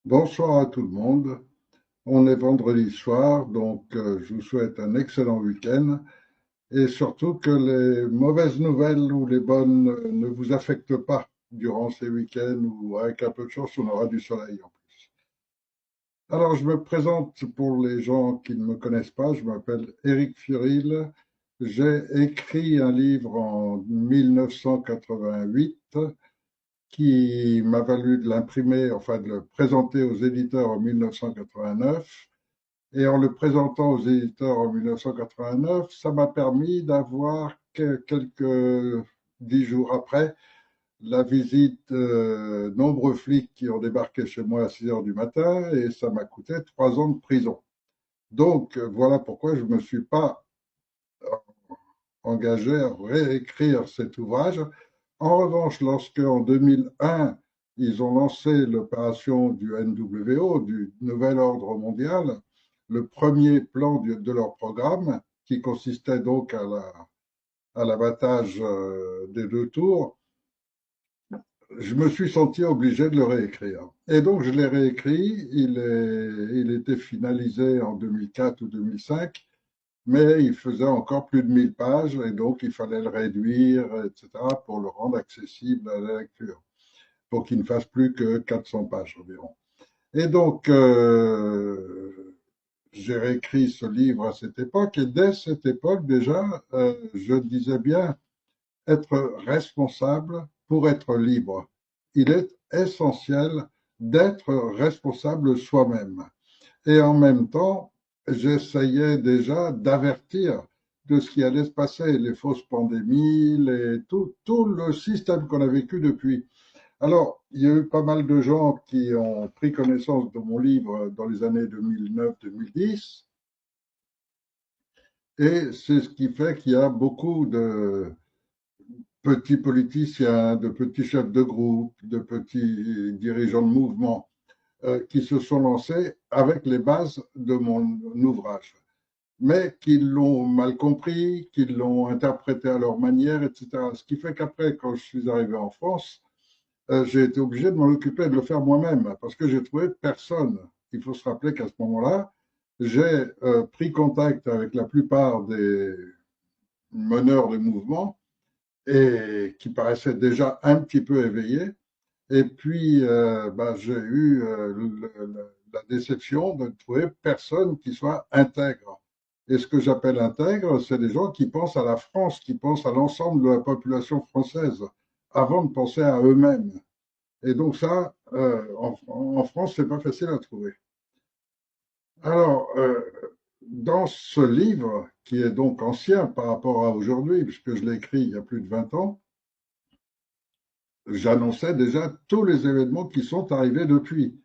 Bonsoir à tout le monde. On est vendredi soir, donc je vous souhaite un excellent week-end et surtout que les mauvaises nouvelles ou les bonnes ne vous affectent pas durant ces week-ends où, avec un peu de chance, on aura du soleil en plus. Alors, je me présente pour les gens qui ne me connaissent pas. Je m'appelle Éric Furil. J'ai écrit un livre en 1988 qui m'a valu de l'imprimer, enfin de le présenter aux éditeurs en 1989. Et en le présentant aux éditeurs en 1989, ça m'a permis d'avoir quelques 10 jours après la visite de nombreux flics qui ont débarqué chez moi à 6 heures du matin et ça m'a coûté 3 ans de prison. Donc voilà pourquoi je ne me suis pas engagé à réécrire cet ouvrage. En revanche, lorsque en 2001, ils ont lancé l'opération du NWO, du Nouvel Ordre Mondial, le premier plan de leur programme, qui consistait donc à l'abattage des deux tours, je me suis senti obligé de le réécrire. Et donc je l'ai réécrit, il était finalisé en 2004 ou 2005, mais il faisait encore plus de 1000 pages et donc il fallait le réduire, etc., pour le rendre accessible à la lecture, pour qu'il ne fasse plus que 400 pages environ. Et donc, j'ai réécrit ce livre à cette époque et dès cette époque déjà, je disais bien être responsable pour être libre. Il est essentiel d'être responsable soi-même. Et en même temps, j'essayais déjà d'avertir de ce qui allait se passer, les fausses pandémies, tout le système qu'on a vécu depuis. Alors, il y a eu pas mal de gens qui ont pris connaissance de mon livre dans les années 2009-2010, et c'est ce qui fait qu'il y a beaucoup de petits politiciens, de petits chefs de groupe, de petits dirigeants de mouvement qui se sont lancés avec les bases de mon ouvrage, mais qui l'ont mal compris, qui l'ont interprété à leur manière, etc. Ce qui fait qu'après, quand je suis arrivé en France, j'ai été obligé de m'en occuper, de le faire moi-même, parce que j'ai trouvé personne. Il faut se rappeler qu'à ce moment-là, j'ai pris contact avec la plupart des meneurs de mouvement et qui paraissaient déjà un petit peu éveillés. Et puis, bah, j'ai eu la déception de ne trouver personne qui soit intègre. Et ce que j'appelle intègre, c'est des gens qui pensent à la France, qui pensent à l'ensemble de la population française, avant de penser à eux-mêmes. Et donc ça, en France, c'est pas facile à trouver. Alors, dans ce livre, qui est donc ancien par rapport à aujourd'hui, puisque je l'ai écrit il y a plus de 20 ans, j'annonçais déjà tous les événements qui sont arrivés depuis,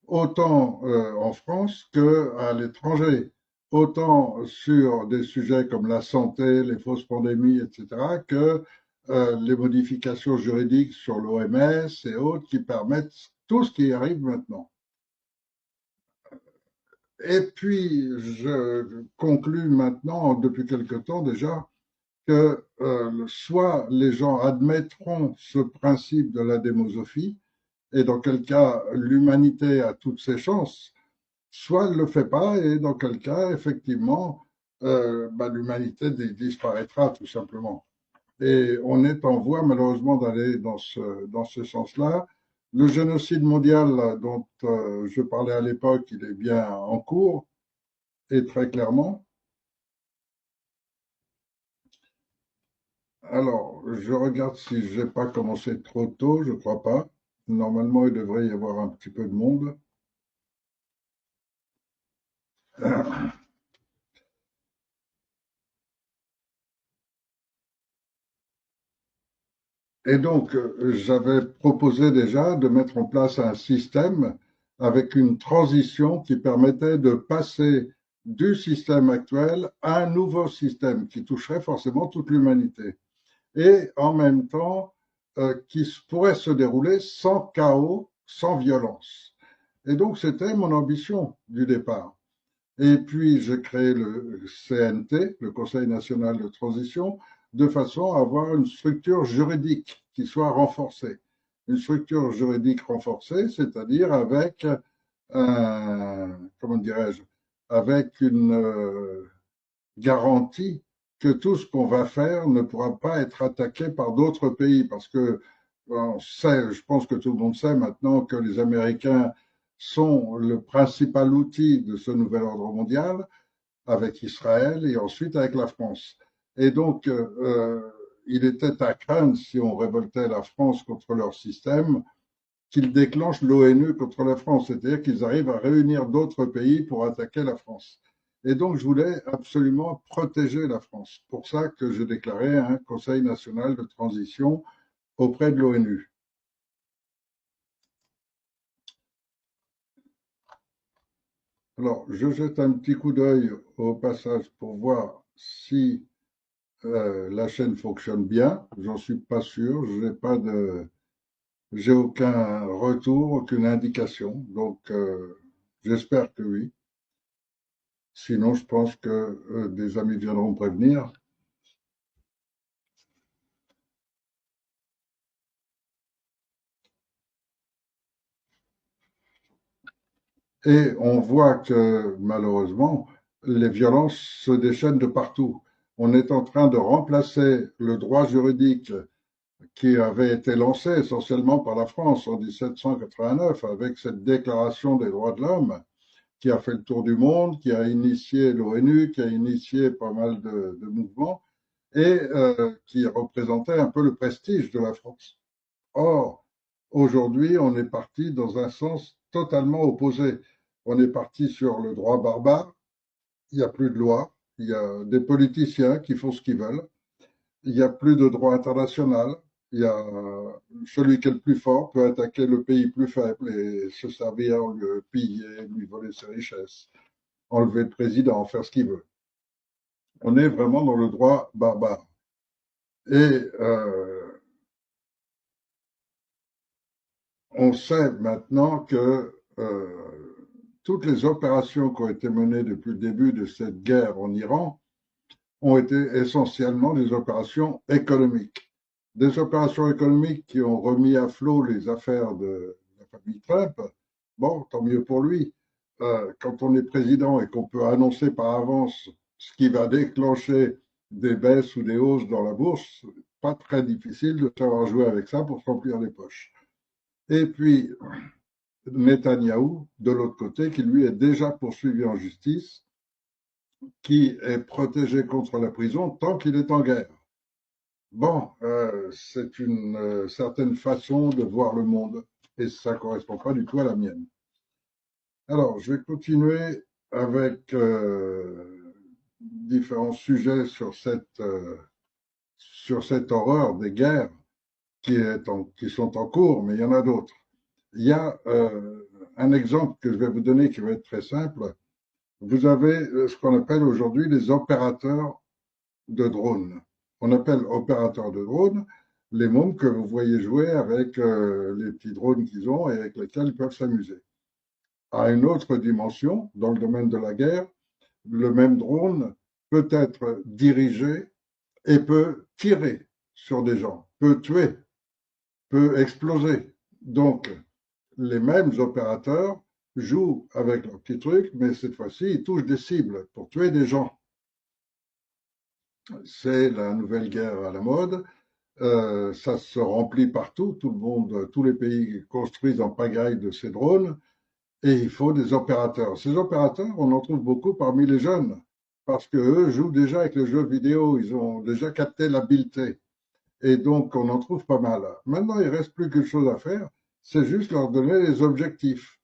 autant en France qu'à l'étranger, autant sur des sujets comme la santé, les fausses pandémies, etc., que les modifications juridiques sur l'OMS et autres qui permettent tout ce qui arrive maintenant. Et puis, je conclus maintenant, depuis quelque temps déjà, que soit les gens admettront ce principe de la démosophie, et dans quel cas l'humanité a toutes ses chances, soit elle ne le fait pas, et dans quel cas, effectivement, bah, l'humanité disparaîtra tout simplement. Et on est en voie malheureusement d'aller dans ce sens-là. Le génocide mondial dont je parlais à l'époque, il est bien en cours, et très clairement. Alors, je regarde si je n'ai pas commencé trop tôt, je ne crois pas. Normalement, il devrait y avoir un petit peu de monde. Et donc, j'avais proposé déjà de mettre en place un système avec une transition qui permettait de passer du système actuel à un nouveau système qui toucherait forcément toute l'humanité. Et en même temps, qui pourrait se dérouler sans chaos, sans violence. Et donc, c'était mon ambition du départ. Et puis, j'ai créé le CNT, le Conseil national de transition, de façon à avoir une structure juridique qui soit renforcée. une structure juridique renforcée, c'est-à-dire avec comment dirais-je, avec une garantie que tout ce qu'on va faire ne pourra pas être attaqué par d'autres pays, parce que on sait, je pense que tout le monde sait maintenant que les Américains sont le principal outil de ce nouvel ordre mondial, avec Israël et ensuite avec la France. Et donc, il était à craindre, si on révoltait la France contre leur système, qu'ils déclenchent l'ONU contre la France, c'est-à-dire qu'ils arrivent à réunir d'autres pays pour attaquer la France. Et donc, je voulais absolument protéger la France. Pour ça que j'ai déclaré un Conseil national de transition auprès de l'ONU. Alors, je jette un petit coup d'œil au passage pour voir si la chaîne fonctionne bien. J'en suis pas sûr. J'ai aucun retour, aucune indication. Donc, j'espère que oui. Sinon, je pense que des amis viendront prévenir. Et on voit que malheureusement, les violences se déchaînent de partout. On est en train de remplacer le droit juridique qui avait été lancé essentiellement par la France en 1789 avec cette déclaration des droits de l'homme qui a fait le tour du monde, qui a initié l'ONU, qui a initié pas mal de mouvements et qui représentait un peu le prestige de la France. Or, aujourd'hui, on est parti dans un sens totalement opposé. On est parti sur le droit barbare, il n'y a plus de loi, il y a des politiciens qui font ce qu'ils veulent, il n'y a plus de droit international, il y a celui qui est le plus fort peut attaquer le pays plus faible et se servir, le piller, lui voler ses richesses, enlever le président, faire ce qu'il veut. On est vraiment dans le droit barbare. Et on sait maintenant que toutes les opérations qui ont été menées depuis le début de cette guerre en Iran ont été essentiellement des opérations économiques. Des opérations économiques qui ont remis à flot les affaires de la famille Trump. Bon, tant mieux pour lui. Quand on est président et qu'on peut annoncer par avance ce qui va déclencher des baisses ou des hausses dans la bourse, pas très difficile de savoir jouer avec ça pour se remplir les poches. Et puis, Netanyahou, de l'autre côté, qui lui est déjà poursuivi en justice, qui est protégé contre la prison tant qu'il est en guerre. Bon, c'est une certaine façon de voir le monde et ça ne correspond pas du tout à la mienne. Alors, je vais continuer avec différents sujets sur cette horreur des guerres qui sont en cours, mais il y en a d'autres. Il y a un exemple que je vais vous donner qui va être très simple. Vous avez ce qu'on appelle aujourd'hui les opérateurs de drones. On appelle opérateurs de drones les mômes que vous voyez jouer avec les petits drones qu'ils ont et avec lesquels ils peuvent s'amuser. À une autre dimension, dans le domaine de la guerre, le même drone peut être dirigé et peut tirer sur des gens, peut tuer, peut exploser. Donc, les mêmes opérateurs jouent avec leur petit truc, mais cette fois-ci, ils touchent des cibles pour tuer des gens. C'est la nouvelle guerre à la mode. Ça se remplit partout. Tout le monde, tous les pays construisent en pagaille de ces drones et il faut des opérateurs. Ces opérateurs, on en trouve beaucoup parmi les jeunes parce qu'eux jouent déjà avec les jeux vidéo. Ils ont déjà capté l'habileté. Et donc, on en trouve pas mal. Maintenant, il ne reste plus qu'une chose à faire, c'est juste leur donner les objectifs.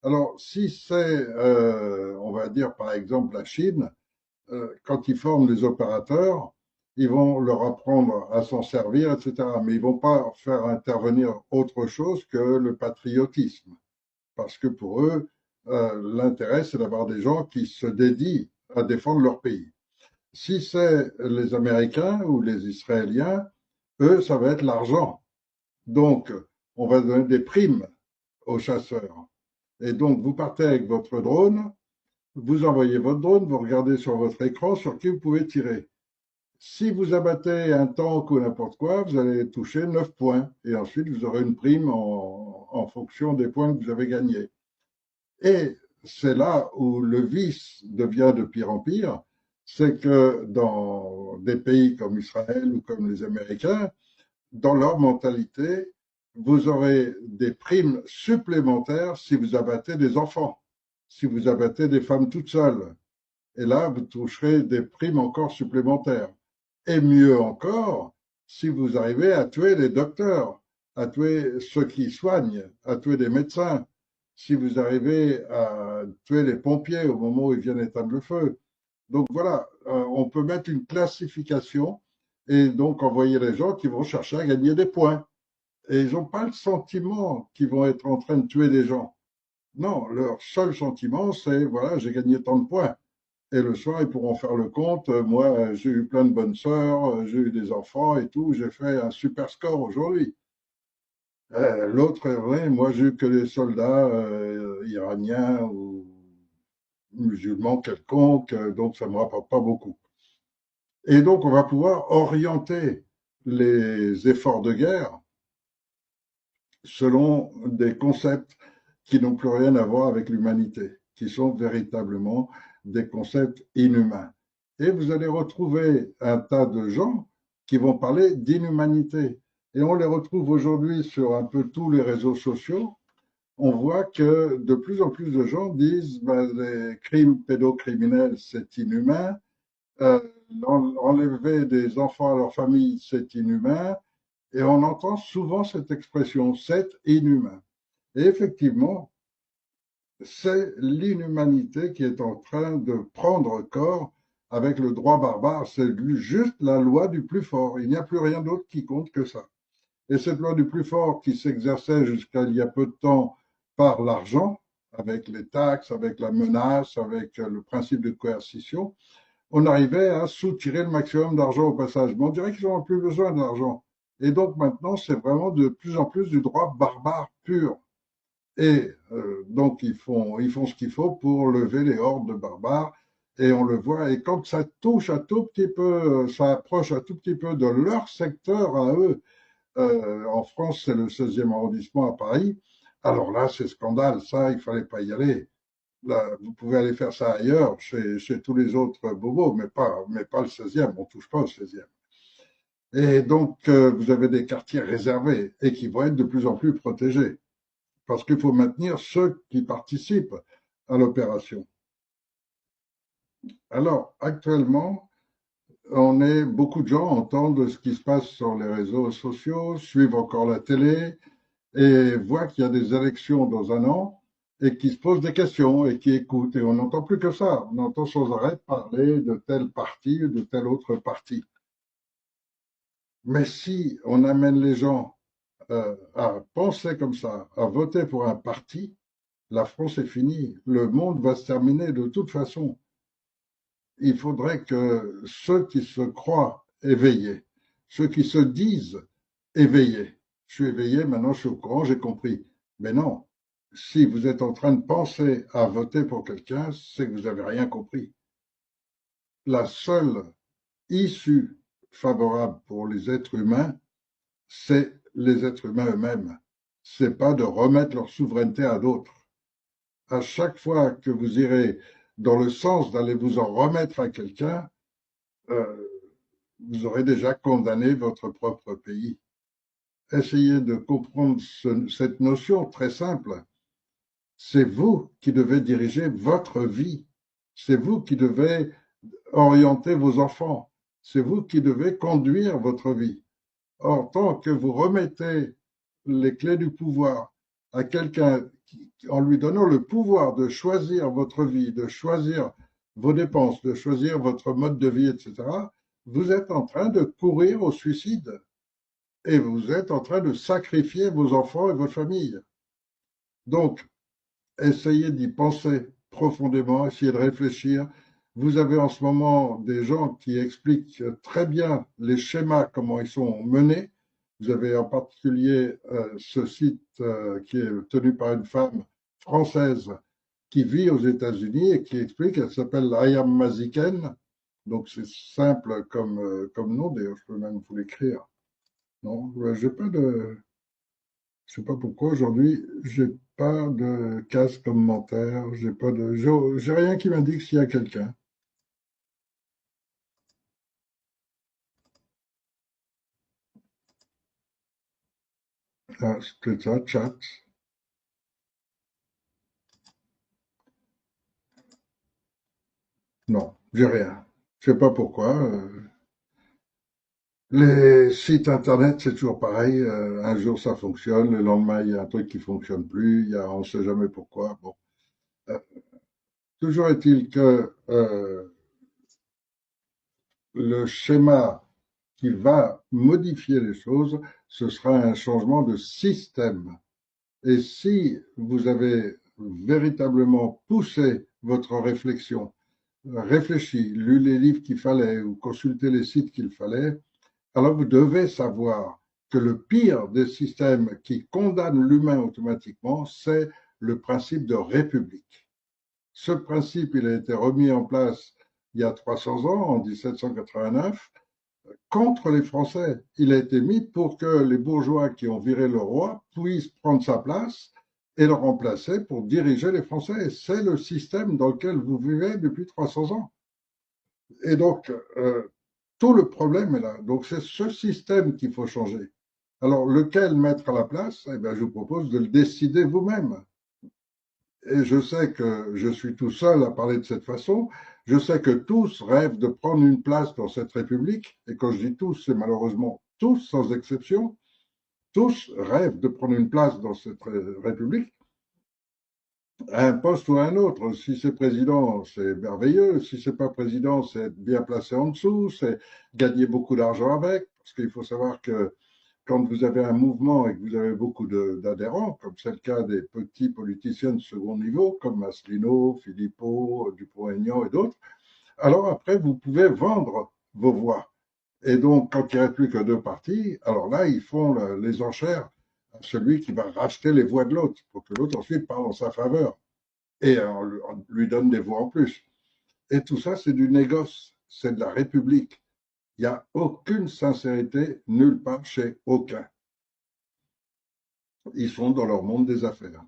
Alors, si c'est, on va dire par exemple la Chine, quand ils forment les opérateurs, ils vont leur apprendre à s'en servir, etc. Mais ils vont pas faire intervenir autre chose que le patriotisme. Parce que pour eux, l'intérêt, c'est d'avoir des gens qui se dédient à défendre leur pays. Si c'est les Américains ou les Israéliens, eux, ça va être l'argent. Donc, on va donner des primes aux chasseurs. Et donc, vous partez avec votre drone, vous envoyez votre drone, vous regardez sur votre écran sur qui vous pouvez tirer. Si vous abattez un tank ou n'importe quoi, vous allez toucher 9 points. Et ensuite, vous aurez une prime en fonction des points que vous avez gagnés. Et c'est là où le vice devient de pire en pire. C'est que dans des pays comme Israël ou comme les Américains, dans leur mentalité, vous aurez des primes supplémentaires si vous abattez des enfants, si vous abattez des femmes toutes seules. Et là, vous toucherez des primes encore supplémentaires. Et mieux encore, si vous arrivez à tuer les docteurs, à tuer ceux qui soignent, à tuer des médecins, si vous arrivez à tuer les pompiers au moment où ils viennent éteindre le feu. Donc voilà, on peut mettre une classification et donc envoyer les gens qui vont chercher à gagner des points. Et ils n'ont pas le sentiment qu'ils vont être en train de tuer des gens. Non, leur seul sentiment, c'est voilà, j'ai gagné tant de points. Et le soir, ils pourront faire le compte. Moi, j'ai eu plein de bonnes sœurs, j'ai eu des enfants et tout. J'ai fait un super score aujourd'hui. L'autre, ouais, moi, j'ai eu que des soldats iraniens ou musulmans quelconques, donc ça ne me rapporte pas beaucoup. Et donc, on va pouvoir orienter les efforts de guerre selon des concepts qui n'ont plus rien à voir avec l'humanité, qui sont véritablement des concepts inhumains. Et vous allez retrouver un tas de gens qui vont parler d'inhumanité. Et on les retrouve aujourd'hui sur un peu tous les réseaux sociaux. On voit que de plus en plus de gens disent ben, les crimes pédocriminels, c'est inhumain. Euh, Enlever des enfants à leur famille, c'est inhumain. Et on entend souvent cette expression, c'est inhumain. Et effectivement, c'est l'inhumanité qui est en train de prendre corps avec le droit barbare. C'est juste la loi du plus fort. Il n'y a plus rien d'autre qui compte que ça. Et cette loi du plus fort qui s'exerçait jusqu'à il y a peu de temps par l'argent, avec les taxes, avec la menace, avec le principe de coercition, on arrivait à soutirer le maximum d'argent au passage. Mais on dirait qu'ils n'ont plus besoin d'argent. Et donc maintenant, c'est vraiment de plus en plus du droit barbare pur. Et donc ils font ce qu'il faut pour lever les hordes de barbares. Et on le voit. Et quand ça touche un tout petit peu, ça approche un tout petit peu de leur secteur à eux. En France, c'est le 16e arrondissement à Paris. Alors là, c'est scandale. Ça, il fallait pas y aller. Là, vous pouvez aller faire ça ailleurs, chez tous les autres bobos, mais pas le 16e. On touche pas au 16e. Et donc, vous avez des quartiers réservés et qui vont être de plus en plus protégés parce qu'il faut maintenir ceux qui participent à l'opération. Alors, actuellement, beaucoup de gens entendent ce qui se passe sur les réseaux sociaux, suivent encore la télé et voient qu'il y a des élections dans un an et qui se posent des questions et qui écoutent. Et on n'entend plus que ça. On entend sans arrêt parler de tel parti ou de tel autre parti. Mais si on amène les gens à penser comme ça, à voter pour un parti, la France est finie. Le monde va se terminer de toute façon. Il faudrait que ceux qui se croient éveillés, ceux qui se disent éveillés, je suis éveillé, maintenant je suis au courant, j'ai compris. Mais non, si vous êtes en train de penser à voter pour quelqu'un, c'est que vous n'avez rien compris. La seule issue favorable pour les êtres humains, c'est les êtres humains eux-mêmes. C'est pas de remettre leur souveraineté à d'autres. À chaque fois que vous irez dans le sens d'aller vous en remettre à quelqu'un, euh, vous aurez déjà condamné votre propre pays. Essayez de comprendre cette notion très simple. C'est vous qui devez diriger votre vie. C'est vous qui devez orienter vos enfants. C'est vous qui devez conduire votre vie. Or, tant que vous remettez les clés du pouvoir à quelqu'un en lui donnant le pouvoir de choisir votre vie, de choisir vos dépenses, de choisir votre mode de vie, etc., vous êtes en train de courir au suicide et vous êtes en train de sacrifier vos enfants et votre famille. Donc, essayez d'y penser profondément, essayez de réfléchir. Vous avez en ce moment des gens qui expliquent très bien les schémas, comment ils sont menés. Vous avez en particulier ce site qui est tenu par une femme française qui vit aux États-Unis et qui explique, elle s'appelle Ayam Maziken, Donc c'est simple comme nom, d'ailleurs je peux même vous l'écrire. Non, j'ai pas de, je sais pas pourquoi aujourd'hui, j'ai pas de case commentaire, j'ai rien qui m'indique s'il y a quelqu'un. Ah, c'est peut-être ça, chat. Non, j'ai rien. Je sais pas pourquoi. Les sites internet, c'est toujours pareil. Un jour ça fonctionne, le lendemain il y a un truc qui fonctionne plus. On ne sait jamais pourquoi. Bon, Euh, toujours est-il que le schéma qui va modifier les choses, ce sera un changement de système. Et si vous avez véritablement poussé votre réflexion, réfléchi, lu les livres qu'il fallait ou consulté les sites qu'il fallait, alors vous devez savoir que le pire des systèmes qui condamnent l'humain automatiquement, c'est le principe de république. Ce principe, il a été remis en place il y a 300 ans, en 1789, contre les Français. Il a été mis pour que les bourgeois qui ont viré le roi puissent prendre sa place et le remplacer pour diriger les Français. C'est le système dans lequel vous vivez depuis 300 ans. Et donc, tout le problème est là. Donc, c'est ce système qu'il faut changer. Alors, lequel mettre à la place? Eh bien, je vous propose de le décider vous-même. Et je sais que je suis tout seul à parler de cette façon. Je sais que tous rêvent de prendre une place dans cette République. Et quand je dis tous, c'est malheureusement tous, sans exception. Tous rêvent de prendre une place dans cette République, à un poste ou à un autre. Si c'est président, c'est merveilleux. Si c'est pas président, c'est être bien placé en dessous, c'est gagner beaucoup d'argent avec. Parce qu'il faut savoir que quand vous avez un mouvement et que vous avez beaucoup d'adhérents, comme c'est le cas des petits politiciens de second niveau, comme Asselineau, Philippot, Dupont-Aignan et d'autres, alors après, vous pouvez vendre vos voix. Et donc, quand il n'y reste plus que deux partis, alors là, ils font les enchères à celui qui va racheter les voix de l'autre, pour que l'autre ensuite parle en sa faveur. Et on lui donne des voix en plus. Et tout ça, c'est du négoce, c'est de la République. Il n'y a aucune sincérité nulle part chez aucun. Ils sont dans leur monde des affaires,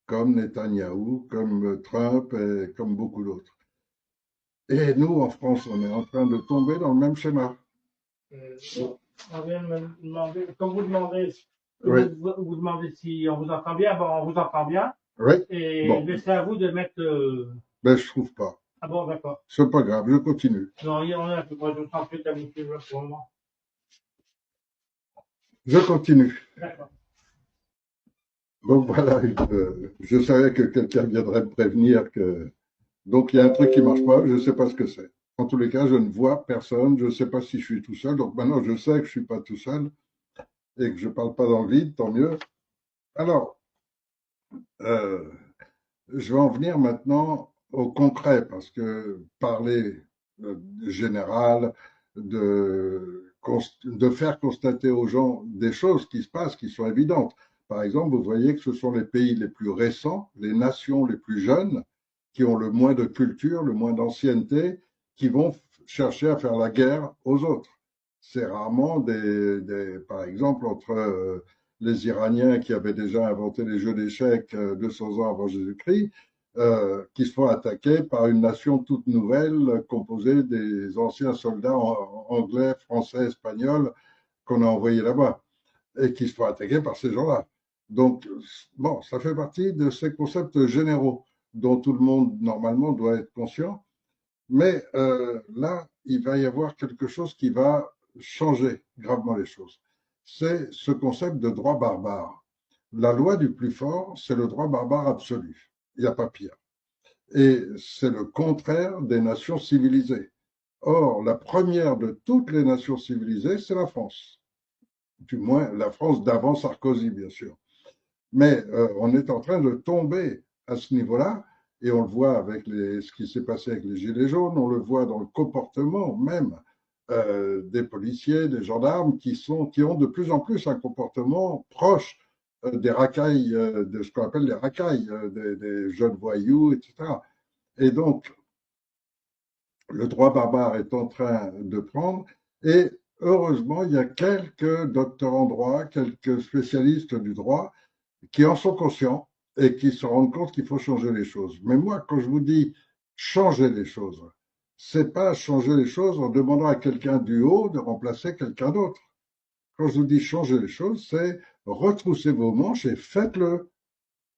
comme Netanyahou, comme Trump et comme beaucoup d'autres. Et nous, en France, on est en train de tomber dans le même schéma. On vient de me demander, comme vous demandez, Oui, vous demandez si on vous entend bien, bon, on vous entend bien. oui. Et Bon, c'est à vous de mettre. ben je trouve pas. Ah bon, d'accord. C'est pas grave, je continue. Non, on est un peu près de 38 habitués pour le moment. Je continue. D'accord. Donc voilà, je savais que quelqu'un viendrait me prévenir que. Donc il y a un truc qui marche pas, je ne sais pas ce que c'est. En tous les cas, je ne vois personne, je ne sais pas si je suis tout seul. Donc maintenant, je sais que je suis pas tout seul et que je parle pas dans le vide, tant mieux. Alors, euh, je vais en venir maintenant au concret, parce que parler général, de faire constater aux gens des choses qui se passent, qui sont évidentes. Par exemple, vous voyez que ce sont les pays les plus récents, les nations les plus jeunes, qui ont le moins de culture, le moins d'ancienneté, qui vont chercher à faire la guerre aux autres. C'est rarement par exemple, entre les Iraniens qui avaient déjà inventé les jeux d'échecs 200 ans avant Jésus-Christ, qui se font attaquer par une nation toute nouvelle composée des anciens soldats anglais, français, espagnols qu'on a envoyés là-bas et qui se font attaquer par ces gens-là. Donc, bon, ça fait partie de ces concepts généraux dont tout le monde, normalement, doit être conscient. Mais là, il va y avoir quelque chose qui va changer gravement les choses. C'est ce concept de droit barbare. La loi du plus fort, c'est le droit barbare absolu. Il n'y a pas pire. Et c'est le contraire des nations civilisées. Or, la première de toutes les nations civilisées, c'est la France. Du moins, la France d'avant Sarkozy, bien sûr. Mais on est en train de tomber à ce niveau-là, et on le voit avec ce qui s'est passé avec les Gilets jaunes, on le voit dans le comportement même des policiers, des gendarmes, qui ont de plus en plus un comportement proche des racailles, de ce qu'on appelle les racailles, des jeunes voyous, etc. Et donc, le droit barbare est en train de prendre. Et heureusement, il y a quelques docteurs en droit, quelques spécialistes du droit qui en sont conscients et qui se rendent compte qu'il faut changer les choses. Mais moi, quand je vous dis changer les choses, c'est pas changer les choses en demandant à quelqu'un du haut de remplacer quelqu'un d'autre. Quand je vous dis changer les choses, c'est retroussez vos manches et faites-le.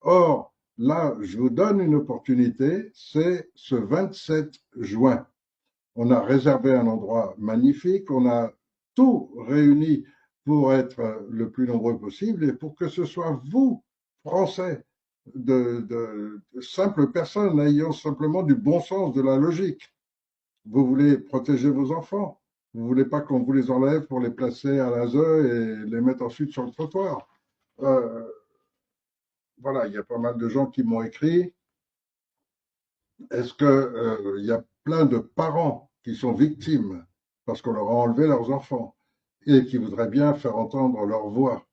Or, là, je vous donne une opportunité, c'est ce 27 juin. On a réservé un endroit magnifique, on a tout réuni pour être le plus nombreux possible et pour que ce soit vous, Français, de simples personnes ayant simplement du bon sens, de la logique. Vous voulez protéger vos enfants. Vous voulez pas qu'on vous les enlève pour les placer à la ZEU et les mettre ensuite sur le trottoir. Euh, voilà, il y a pas mal de gens qui m'ont écrit. Est-ce que il y a plein de parents qui sont victimes parce qu'on leur a enlevé leurs enfants et qui voudraient bien faire entendre leur voix?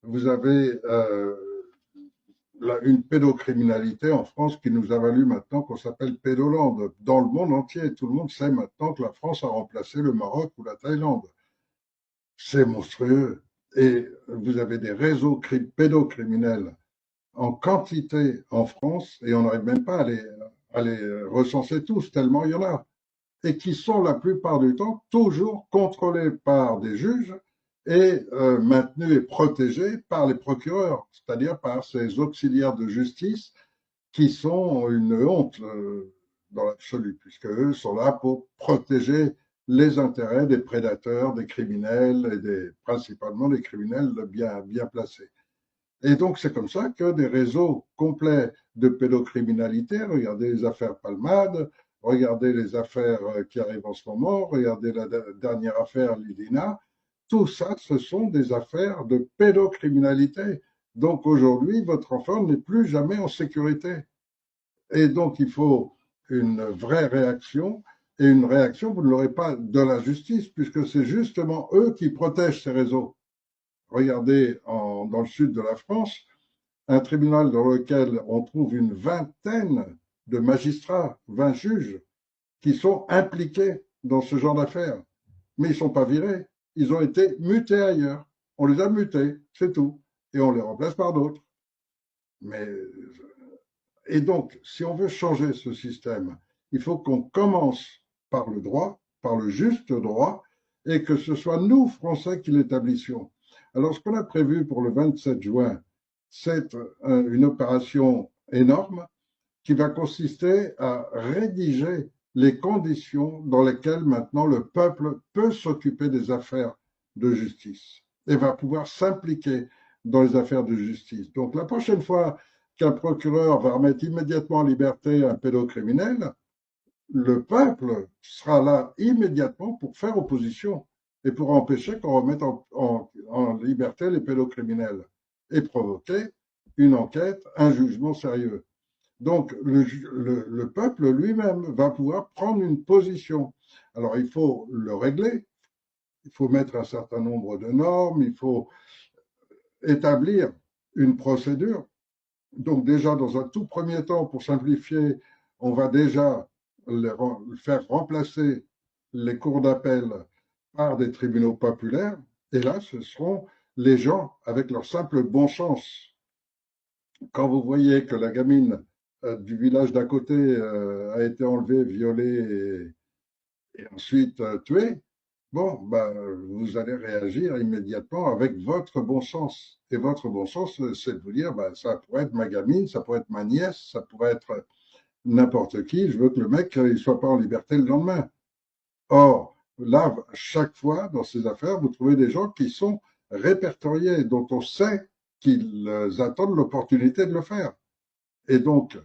Vous avez une pédocriminalité en France qui nous a valu maintenant qu'on s'appelle Pédolande. Dans le monde entier, tout le monde sait maintenant que la France a remplacé le Maroc ou la Thaïlande. C'est monstrueux. Et vous avez des réseaux pédocriminels en quantité en France et on n'arrive même pas à les recenser tous, tellement il y en a. Et qui sont la plupart du temps toujours contrôlés par des juges et maintenus et protégés par les procureurs, c'est-à-dire par ces auxiliaires de justice qui sont une honte dans l'absolu, puisque eux sont là pour protéger les intérêts des prédateurs, des criminels et principalement des criminels bien placés. Et donc, c'est comme ça que des réseaux complets de pédocriminalité, regardez les affaires Palmade, regardez les affaires qui arrivent en ce moment, regardez la dernière affaire Lidina, tout ça, ce sont des affaires de pédocriminalité. Donc aujourd'hui, votre enfant n'est plus jamais en sécurité. Et donc, il faut une vraie réaction. Et une réaction, vous ne l'aurez pas de la justice, puisque c'est justement eux qui protègent ces réseaux. Regardez dans le sud de la France, un tribunal dans lequel on trouve une vingtaine de magistrats, 20 juges, qui sont impliqués dans ce genre d'affaires. Mais ils ne sont pas virés, ils ont été mutés ailleurs. On les a mutés, c'est tout. Et on les remplace par d'autres. Mais, et donc, si on veut changer ce système, il faut qu'on commence par le droit, par le juste droit, et que ce soit nous, Français, qui l'établissions. Alors, ce qu'on a prévu pour le 27 juin, c'est une opération énorme qui va consister à rédiger les conditions dans lesquelles maintenant le peuple peut s'occuper des affaires de justice et va pouvoir s'impliquer dans les affaires de justice. Donc la prochaine fois qu'un procureur va remettre immédiatement en liberté un pédocriminel, le peuple sera là immédiatement pour faire opposition et pour empêcher qu'on remette en liberté les pédocriminels et provoquer une enquête, un jugement sérieux. Donc le peuple lui-même va pouvoir prendre une position. Alors il faut le régler, il faut mettre un certain nombre de normes, il faut établir une procédure. Donc déjà, dans un tout premier temps, pour simplifier, on va déjà faire remplacer les cours d'appel par des tribunaux populaires. Et là, ce seront les gens avec leur simple bon sens. Quand vous voyez que la gamine du village d'à côté a été enlevée, violée et ensuite tuée, bon, ben, vous allez réagir immédiatement avec votre bon sens. Et votre bon sens, c'est de vous dire, ben, ça pourrait être ma gamine, ça pourrait être ma nièce, ça pourrait être n'importe qui. Je veux que le mec ne soit pas en liberté le lendemain. Or, là, chaque fois, dans ces affaires, vous trouvez des gens qui sont répertoriés, dont on sait qu'ils attendent l'opportunité de le faire. Et donc,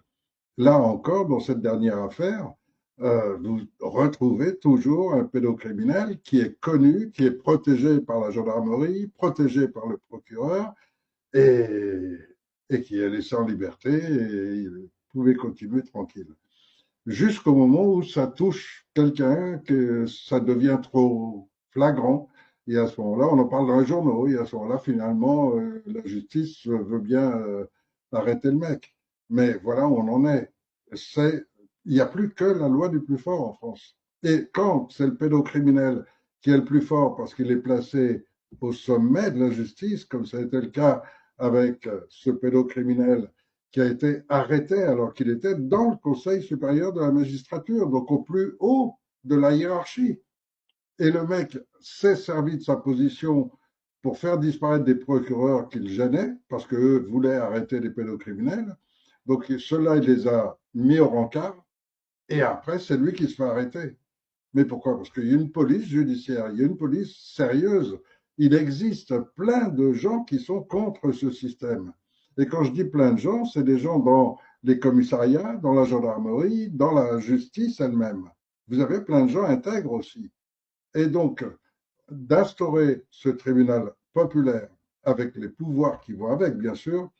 là encore, dans cette dernière affaire, vous retrouvez toujours un pédocriminel qui est connu, qui est protégé par la gendarmerie, protégé par le procureur et, et qui est laissé en liberté et il pouvait continuer tranquille. Jusqu'au moment où ça touche quelqu'un, que ça devient trop flagrant. Et à ce moment-là, on en parle dans les journaux. Et à ce moment-là, finalement, la justice veut bien arrêter le mec. Mais voilà où on en est. C'est Il n'y a plus que la loi du plus fort en France. Et quand c'est le pédocriminel qui est le plus fort parce qu'il est placé au sommet de la justice, comme ça a été le cas avec ce pédocriminel qui a été arrêté alors qu'il était dans le Conseil supérieur de la magistrature, donc au plus haut de la hiérarchie. Et le mec s'est servi de sa position pour faire disparaître des procureurs qu'il gênait, parce qu'eux voulaient arrêter les pédocriminels. Donc ceux-là, il les a mis au rencard, et après, c'est lui qui se fait arrêter. Mais pourquoi? Parce qu'il y a une police judiciaire, il y a une police sérieuse. Il existe plein de gens qui sont contre ce système. Et quand je dis plein de gens, c'est des gens dans les commissariats, dans la gendarmerie, dans la justice elle-même. Vous avez plein de gens intègres aussi. Et donc, d'instaurer ce tribunal populaire avec les pouvoirs qui vont avec, bien sûr,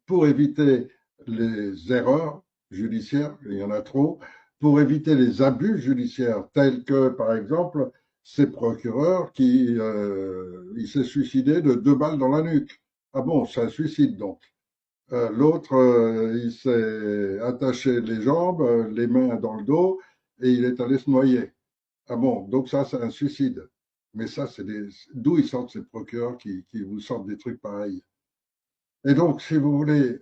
pour éviter les erreurs judiciaires, il y en a trop, pour éviter les abus judiciaires, tels que, par exemple, ces procureurs il s'est suicidé de 2 balles dans la nuque. Ah bon, c'est un suicide donc. L'autre, il s'est attaché les jambes, les mains dans le dos, et il est allé se noyer. Ah bon, donc ça, c'est un suicide. Mais ça, d'où ils sortent ces procureurs qui vous sortent des trucs pareils? Et donc, si vous voulez,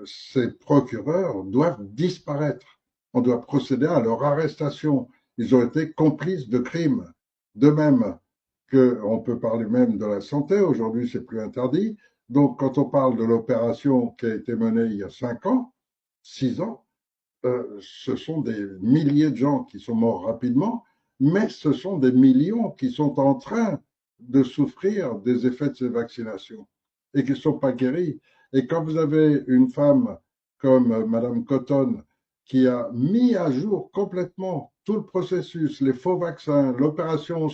ces procureurs doivent disparaître. On doit procéder à leur arrestation. Ils ont été complices de crimes. De même qu'on peut parler même de la santé. Aujourd'hui, c'est plus interdit. Donc, quand on parle de l'opération qui a été menée il y a 5 ans, 6 ans, ce sont des milliers de gens qui sont morts rapidement, mais ce sont des millions qui sont en train de souffrir des effets de ces vaccinations et qui ne sont pas guéris. Et quand vous avez une femme comme Madame Cotton qui a mis à jour complètement tout le processus, les faux vaccins, l'opération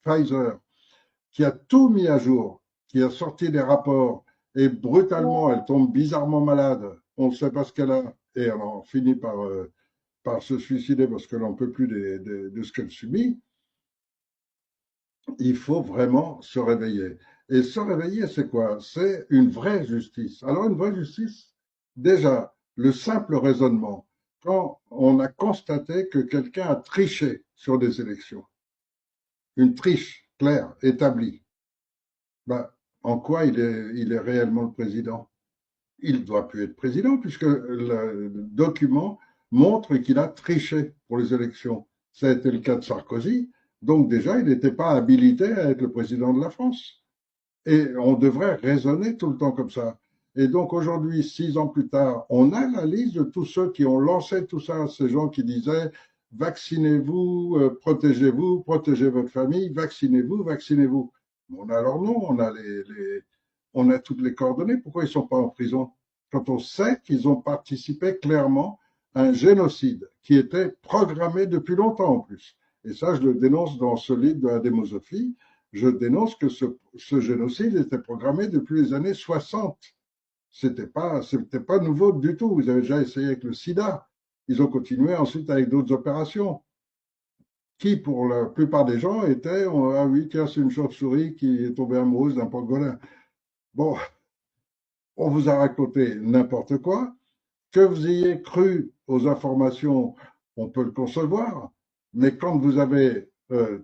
Pfizer, qui a tout mis à jour, qui a sorti des rapports, et brutalement, elle tombe bizarrement malade. On ne sait pas ce qu'elle a, et elle en finit par se suicider parce qu'elle n'en peut plus de ce qu'elle subit. Il faut vraiment se réveiller. Et se réveiller, c'est quoi? C'est une vraie justice. Alors, une vraie justice, déjà, le simple raisonnement, quand on a constaté que quelqu'un a triché sur des élections, une triche claire, établie, ben, en quoi il est réellement le président? Il ne doit plus être président puisque le document montre qu'il a triché pour les élections. Ça a été le cas de Sarkozy. Donc déjà, il n'était pas habilité à être le président de la France. Et on devrait raisonner tout le temps comme ça. Et donc aujourd'hui, 6 ans plus tard, on a la liste de tous ceux qui ont lancé tout ça, ces gens qui disaient vaccinez-vous, protégez-vous, protégez votre famille, vaccinez-vous, vaccinez-vous. On a leur nom, on a toutes les coordonnées. Pourquoi ils ne sont pas en prison? Quand on sait qu'ils ont participé clairement à un génocide qui était programmé depuis longtemps en plus. Et ça, je le dénonce dans ce livre de la démosophie. Je dénonce que ce génocide était programmé depuis les années 60. C'était pas nouveau du tout. Ils avaient déjà essayé avec le sida. Ils ont continué ensuite avec d'autres opérations qui, pour la plupart des gens, étaient ah oui, tiens, c'est une chauve-souris qui est tombée amoureuse d'un pangolin. Bon, on vous a raconté n'importe quoi. Que vous ayez cru aux informations, on peut le concevoir, mais quand vous avez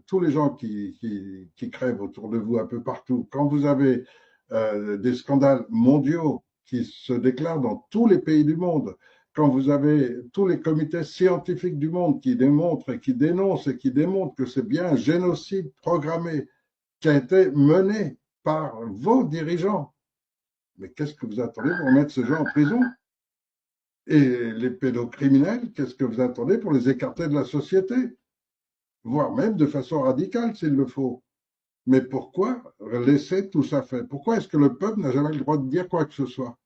tous les gens qui crèvent autour de vous un peu partout, quand vous avez des scandales mondiaux qui se déclarent dans tous les pays du monde, quand vous avez tous les comités scientifiques du monde qui démontrent et qui dénoncent et qui démontrent que c'est bien un génocide programmé qui a été mené par vos dirigeants, mais qu'est-ce que vous attendez pour mettre ces gens en prison? Et les pédocriminels, qu'est-ce que vous attendez pour les écarter de la société? Voire même de façon radicale s'il le faut. Mais pourquoi laisser tout ça faire? Pourquoi est-ce que le peuple n'a jamais le droit de dire quoi que ce soit?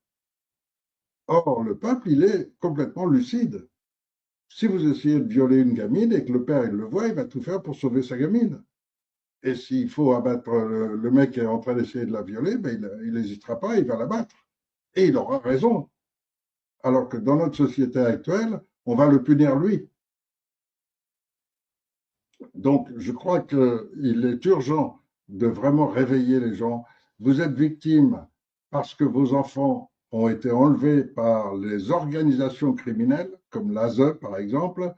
Or, le peuple, il est complètement lucide. Si vous essayez de violer une gamine et que le père il le voit, il va tout faire pour sauver sa gamine. Et s'il faut abattre le mec qui est en train d'essayer de la violer, ben il n'hésitera pas, il va l'abattre. Et il aura raison. Alors que dans notre société actuelle, on va le punir lui. Donc, je crois qu'il est urgent de vraiment réveiller les gens. Vous êtes victime parce que vos enfants ont été enlevés par les organisations criminelles, comme l'ASE par exemple,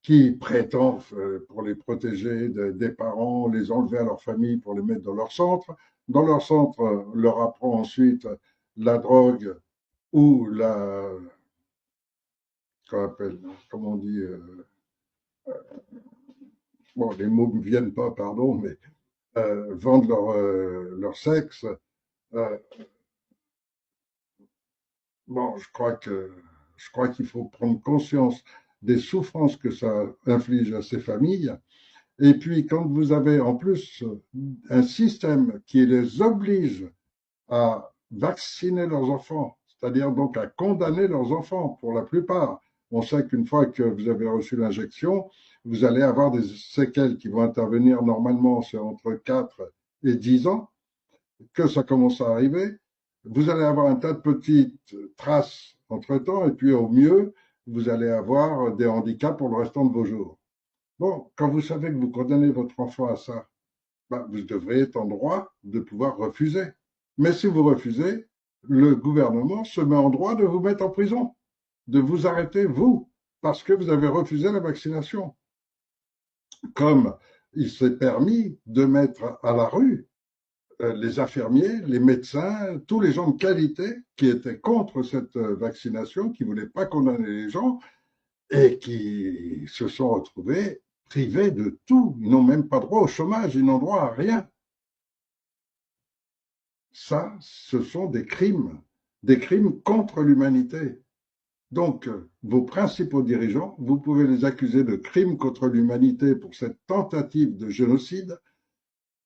qui prétendent, pour les protéger des parents, les enlever à leur famille pour les mettre dans leur centre. Dans leur centre, leur apprend ensuite la drogue ou comment on dit, bon, les mots ne me viennent pas, pardon, mais vendent leur sexe. Euh, bon, je crois qu'il faut prendre conscience des souffrances que ça inflige à ces familles. Et puis, quand vous avez en plus un système qui les oblige à vacciner leurs enfants, c'est-à-dire donc à condamner leurs enfants pour la plupart, on sait qu'une fois que vous avez reçu l'injection, vous allez avoir des séquelles qui vont intervenir normalement, c'est entre 4 et 10 ans, que ça commence à arriver. Vous allez avoir un tas de petites traces entre-temps, et puis au mieux, vous allez avoir des handicaps pour le restant de vos jours. Bon, quand vous savez que vous condamnez votre enfant à ça, ben, vous devrez être en droit de pouvoir refuser. Mais si vous refusez, le gouvernement se met en droit de vous mettre en prison, de vous arrêter, vous, parce que vous avez refusé la vaccination. Comme il s'est permis de mettre à la rue les infirmiers, les médecins, tous les gens de qualité qui étaient contre cette vaccination, qui ne voulaient pas condamner les gens et qui se sont retrouvés privés de tout. Ils n'ont même pas droit au chômage, ils n'ont droit à rien. Ça, ce sont des crimes contre l'humanité. Donc, vos principaux dirigeants, vous pouvez les accuser de crimes contre l'humanité pour cette tentative de génocide,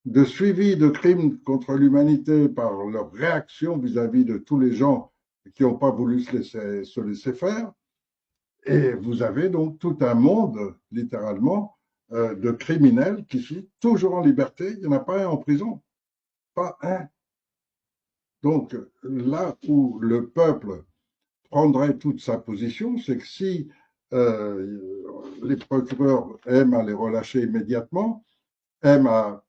de suivi de crimes contre l'humanité par leur réaction vis-à-vis de tous les gens qui n'ont pas voulu se laisser faire. Et vous avez donc tout un monde, littéralement, de criminels qui sont toujours en liberté. Il n'y en a pas un en prison. Pas un. Donc, là où le peuple prendrait toute sa position, c'est que si euh, les procureurs aiment à les relâcher immédiatement, aiment à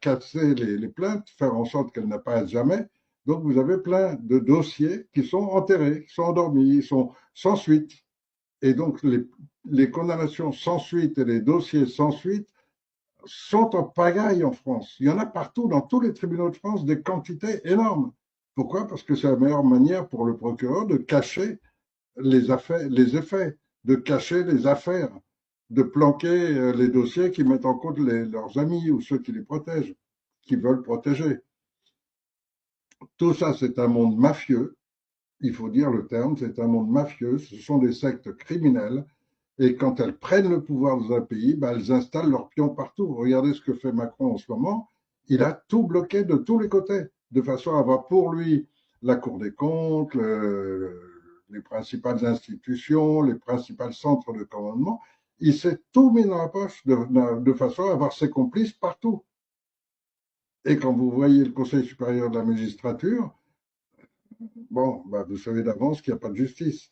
casser les plaintes, faire en sorte qu'elles n'apparaissent jamais, donc vous avez plein de dossiers qui sont enterrés, qui sont endormis, ils sont sans suite. Et donc les condamnations sans suite et les dossiers sans suite sont en pagaille en France. Il y en a partout, dans tous les tribunaux de France, des quantités énormes. Pourquoi? Parce que c'est la meilleure manière pour le procureur de cacher les effets, de cacher les affaires, de planquer les dossiers qui mettent en cause leurs amis ou ceux qui les protègent, qui veulent protéger. Tout ça, c'est un monde mafieux. Il faut dire le terme, c'est un monde mafieux. Ce sont des sectes criminelles. Et quand elles prennent le pouvoir dans un pays, ben, elles installent leurs pions partout. Regardez ce que fait Macron en ce moment. Il a tout bloqué de tous les côtés, de façon à avoir pour lui la Cour des comptes, les principales institutions, les principaux centres de commandement. Il s'est tout mis dans la poche de façon à avoir ses complices partout. Et quand vous voyez le Conseil supérieur de la magistrature, bon, ben, vous savez d'avance qu'il n'y a pas de justice.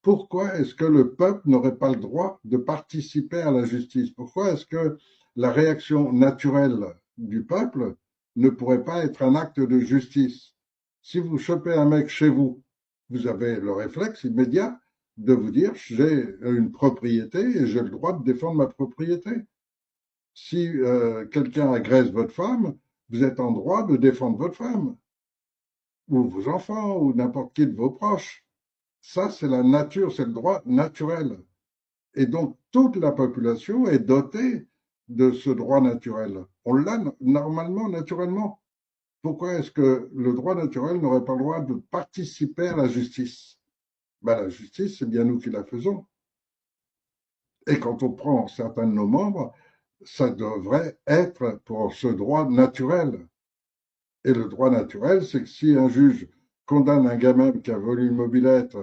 Pourquoi est-ce que le peuple n'aurait pas le droit de participer à la justice? Pourquoi est-ce que la réaction naturelle du peuple ne pourrait pas être un acte de justice? Si vous chopez un mec chez vous, vous avez le réflexe immédiat de vous dire j'ai une propriété et j'ai le droit de défendre ma propriété. Si quelqu'un agresse votre femme, vous êtes en droit de défendre votre femme ou vos enfants ou n'importe qui de vos proches. Ça, c'est la nature, c'est le droit naturel. Et donc, toute la population est dotée de ce droit naturel. On l'a normalement, naturellement. Pourquoi est-ce que le droit naturel n'aurait pas le droit de participer à la justice? Ben, la justice, c'est bien nous qui la faisons. Et quand on prend certains de nos membres, ça devrait être pour ce droit naturel. Et le droit naturel, c'est que si un juge condamne un gamin qui a volé une mobilette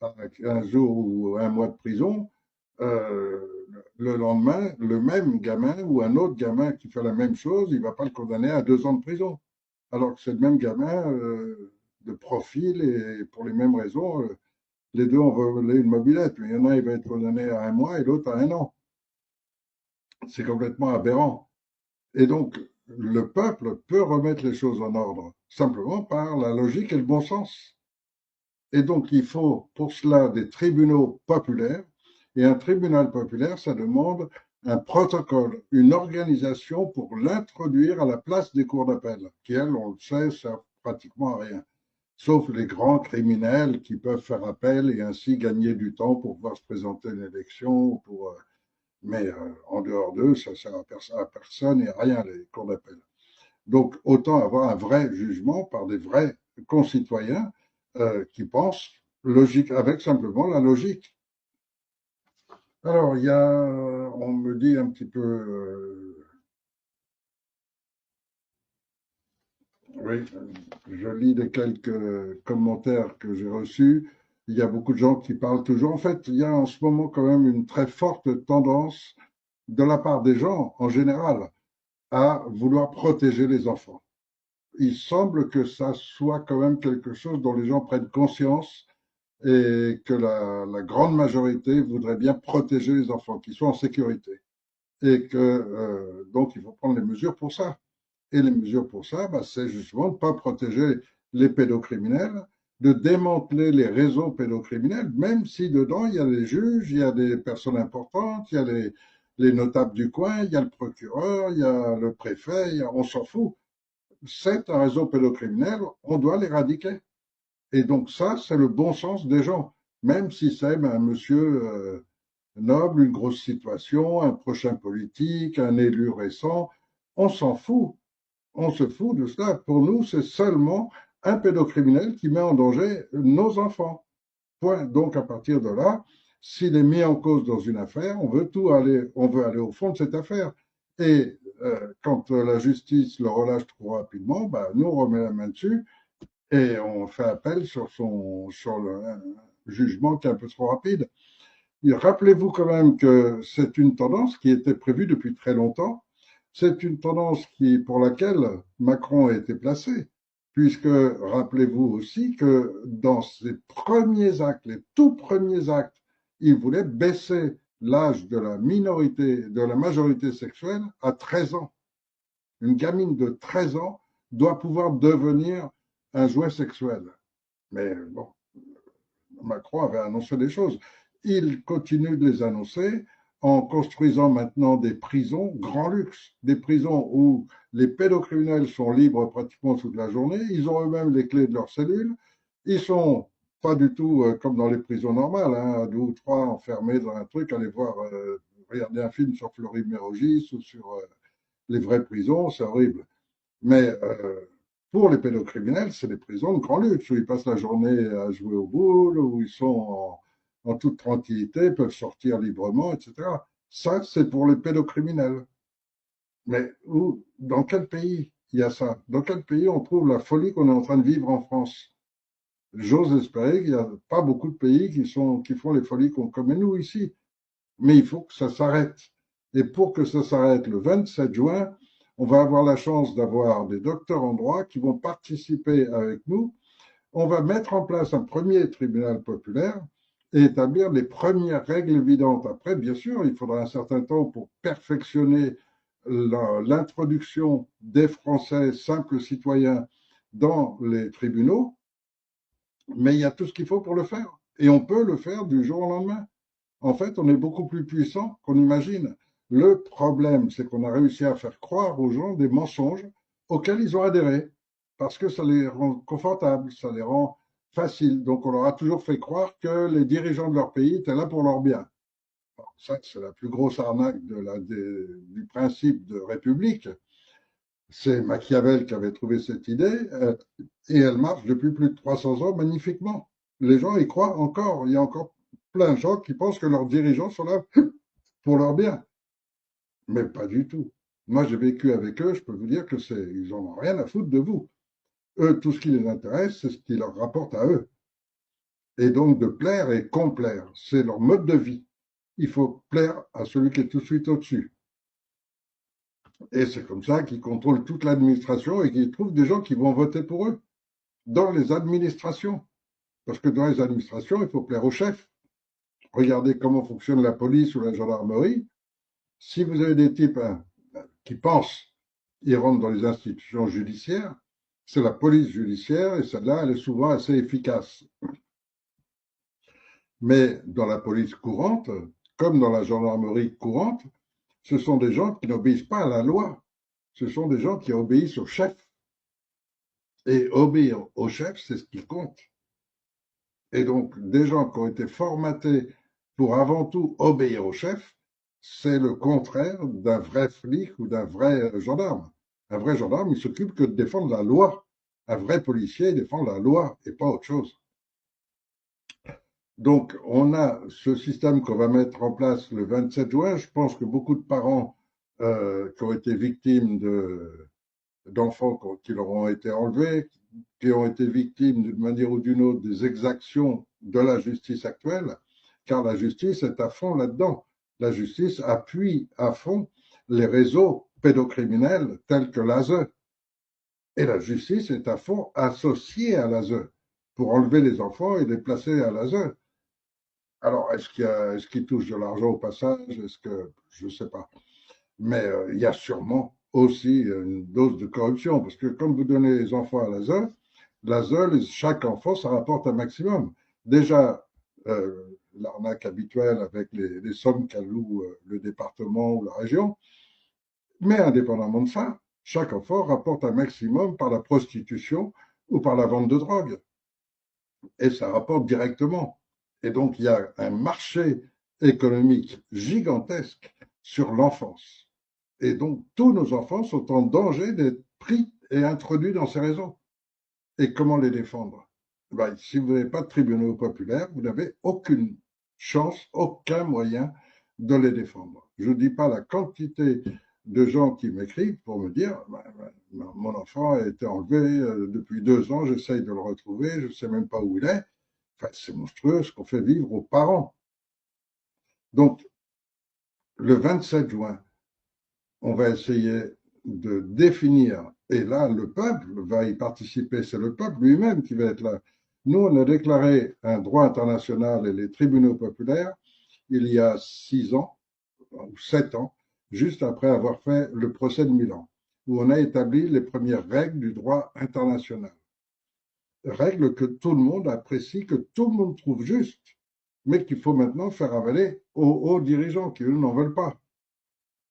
à 15 jours ou un mois de prison, euh, le lendemain, le même gamin ou un autre gamin qui fait la même chose, il ne va pas le condamner à 2 ans de prison. Alors que c'est le même gamin de profil et pour les mêmes raisons, les deux ont volé une mobilette. Mais il y en a, il va être condamné à un mois et l'autre à un an. C'est complètement aberrant. Et donc, le peuple peut remettre les choses en ordre, simplement par la logique et le bon sens. Et donc, il faut pour cela des tribunaux populaires. Et un tribunal populaire, ça demande un protocole, une organisation pour l'introduire à la place des cours d'appel, qui, elles, on le sait, servent pratiquement à rien. Sauf les grands criminels qui peuvent faire appel et ainsi gagner du temps pour pouvoir se présenter à une élection. Mais en dehors d'eux, ça sert à personne et à rien, les cours d'appel. Donc, autant avoir un vrai jugement par des vrais concitoyens qui pensent logique, avec simplement la logique. Alors, on me dit un petit peu, oui, je lis les quelques commentaires que j'ai reçus. Il y a beaucoup de gens qui parlent toujours. En fait, il y a en ce moment quand même une très forte tendance de la part des gens en général à vouloir protéger les enfants. Il semble que ça soit quand même quelque chose dont les gens prennent conscience et que la grande majorité voudrait bien protéger les enfants, qu'ils soient en sécurité. Et que donc il faut prendre les mesures pour ça. Et les mesures pour ça, bah, c'est justement de ne pas protéger les pédocriminels, de démanteler les réseaux pédocriminels, même si dedans il y a des juges, il y a des personnes importantes, il y a les notables du coin, il y a le procureur, il y a le préfet, on s'en fout. C'est un réseau pédocriminel, on doit l'éradiquer. Et donc ça, c'est le bon sens des gens, même si c'est un monsieur noble, une grosse situation, un prochain politique, un élu récent, on s'en fout. On se fout de cela. Pour nous, c'est seulement un pédocriminel qui met en danger nos enfants. Point. Donc à partir de là, s'il est mis en cause dans une affaire, on veut aller au fond de cette affaire. Et quand la justice le relâche trop rapidement, bah, nous on remet la main dessus et on fait appel sur le jugement qui est un peu trop rapide. Rappelez-vous quand même que c'est une tendance qui était prévue depuis très longtemps. C'est une tendance pour laquelle Macron a été placé, puisque rappelez-vous aussi que dans ses premiers actes, les tout premiers actes, il voulait baisser l'âge de la minorité, de la majorité sexuelle à 13 ans. Une gamine de 13 ans doit pouvoir devenir un jouet sexuel. Mais bon, Macron avait annoncé des choses. Il continue de les annoncer en construisant maintenant des prisons grand luxe, des prisons où les pédocriminels sont libres pratiquement toute la journée. Ils ont eux-mêmes les clés de leurs cellules. Ils sont pas du tout comme dans les prisons normales, hein, 2 ou 3 enfermés dans un truc, aller voir, regarder un film sur Fleury Mérogis ou sur les vraies prisons, c'est horrible. Mais pour les pédocriminels, c'est des prisons de grand luxe où ils passent la journée à jouer aux boules, où ils sont en toute tranquillité, peuvent sortir librement, etc. Ça, c'est pour les pédocriminels. Mais dans quel pays il y a ça? Dans quel pays on trouve la folie qu'on est en train de vivre en France? J'ose espérer qu'il n'y a pas beaucoup de pays qui font les folies qu'on commet nous ici. Mais il faut que ça s'arrête. Et pour que ça s'arrête le 27 juin, on va avoir la chance d'avoir des docteurs en droit qui vont participer avec nous. On va mettre en place un premier tribunal populaire et établir les premières règles évidentes. Après, bien sûr, il faudra un certain temps pour perfectionner l'introduction des Français simples citoyens dans les tribunaux, mais il y a tout ce qu'il faut pour le faire. Et on peut le faire du jour au lendemain. En fait, on est beaucoup plus puissant qu'on imagine. Le problème, c'est qu'on a réussi à faire croire aux gens des mensonges auxquels ils ont adhéré, parce que ça les rend confortables, ça les rend faciles. Donc, on leur a toujours fait croire que les dirigeants de leur pays étaient là pour leur bien. Alors, ça, c'est la plus grosse arnaque du principe de république. C'est Machiavel qui avait trouvé cette idée, et elle marche depuis plus de 300 ans magnifiquement. Les gens y croient encore. Il y a encore plein de gens qui pensent que leurs dirigeants sont là pour leur bien. Mais pas du tout. Moi, j'ai vécu avec eux, je peux vous dire que ils n'en ont rien à foutre de vous. Eux, tout ce qui les intéresse, c'est ce qui leur rapporte à eux. Et donc, de plaire et complaire, c'est leur mode de vie. Il faut plaire à celui qui est tout de suite au-dessus. Et c'est comme ça qu'ils contrôlent toute l'administration et qu'ils trouvent des gens qui vont voter pour eux dans les administrations. Parce que dans les administrations, il faut plaire au chef. Regardez comment fonctionne la police ou la gendarmerie. Si vous avez des types qui pensent, ils rentrent dans les institutions judiciaires, c'est la police judiciaire et celle-là, elle est souvent assez efficace. Mais dans la police courante, comme dans la gendarmerie courante, ce sont des gens qui n'obéissent pas à la loi. Ce sont des gens qui obéissent au chef. Et obéir au chef, c'est ce qui compte. Et donc, des gens qui ont été formatés pour avant tout obéir au chef, c'est le contraire d'un vrai flic ou d'un vrai gendarme. Un vrai gendarme, il s'occupe que de défendre la loi. Un vrai policier défend la loi et pas autre chose. Donc, on a ce système qu'on va mettre en place le 27 juin. Je pense que beaucoup de parents qui ont été victimes d'enfants qui leur ont été enlevés, qui ont été victimes d'une manière ou d'une autre des exactions de la justice actuelle, car la justice est à fond là-dedans. La justice appuie à fond les réseaux pédocriminels tels que l'ASE. Et la justice est à fond associée à l'ASE pour enlever les enfants et les placer à l'ASE. Alors, est-ce qu'il touche de l'argent au passage? Est-ce que je ne sais pas. Mais il y a sûrement aussi une dose de corruption, parce que comme vous donnez les enfants à l'ASE, chaque enfant, ça rapporte un maximum. Déjà, l'arnaque habituelle avec les sommes qu'alloue le département ou la région, mais indépendamment de ça, chaque enfant rapporte un maximum par la prostitution ou par la vente de drogue. Et ça rapporte directement. Et donc, il y a un marché économique gigantesque sur l'enfance. Et donc, tous nos enfants sont en danger d'être pris et introduits dans ces réseaux. Et comment les défendre? Ben, si vous n'avez pas de tribunaux populaires, vous n'avez aucune chance, aucun moyen de les défendre. Je ne dis pas la quantité de gens qui m'écrivent pour me dire mon enfant a été enlevé depuis 2 ans, j'essaye de le retrouver, je ne sais même pas où il est. Enfin, c'est monstrueux ce qu'on fait vivre aux parents. Donc, le 27 juin, on va essayer de définir, et là, le peuple va y participer, c'est le peuple lui-même qui va être là. Nous, on a déclaré un droit international et les tribunaux populaires il y a 6 ans, ou 7 ans, juste après avoir fait le procès de Milan, où on a établi les premières règles du droit international. Règles que tout le monde apprécie, que tout le monde trouve justes, mais qu'il faut maintenant faire avaler aux hauts dirigeants qui, eux, n'en veulent pas.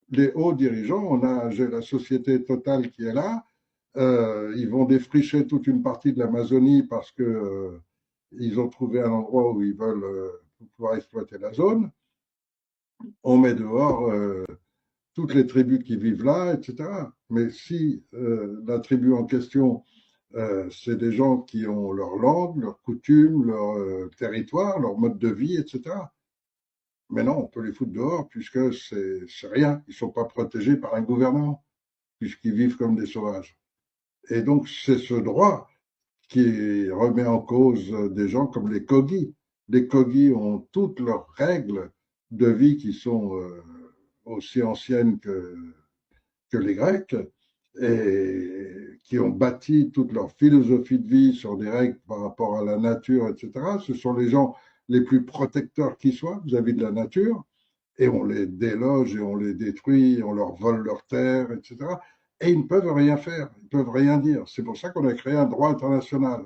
Les hauts dirigeants, j'ai la société Total qui est là, ils vont défricher toute une partie de l'Amazonie parce que ils ont trouvé un endroit où ils veulent pouvoir exploiter la zone. On met dehors toutes les tribus qui vivent là, etc. Mais si la tribu en question, c'est des gens qui ont leur langue, leurs coutumes, leur territoire, leur mode de vie, etc. Mais non, on peut les foutre dehors puisque c'est rien. Ils ne sont pas protégés par un gouvernement puisqu'ils vivent comme des sauvages. Et donc, c'est ce droit qui remet en cause des gens comme les Kogis. Les Kogis ont toutes leurs règles de vie qui sont aussi anciennes que les Grecs et qui ont bâti toute leur philosophie de vie sur des règles par rapport à la nature, etc. Ce sont les gens les plus protecteurs qui soient vis-à-vis de la nature et on les déloge et on les détruit, on leur vole leurs terres, etc. Et ils ne peuvent rien faire, ils ne peuvent rien dire. C'est pour ça qu'on a créé un droit international.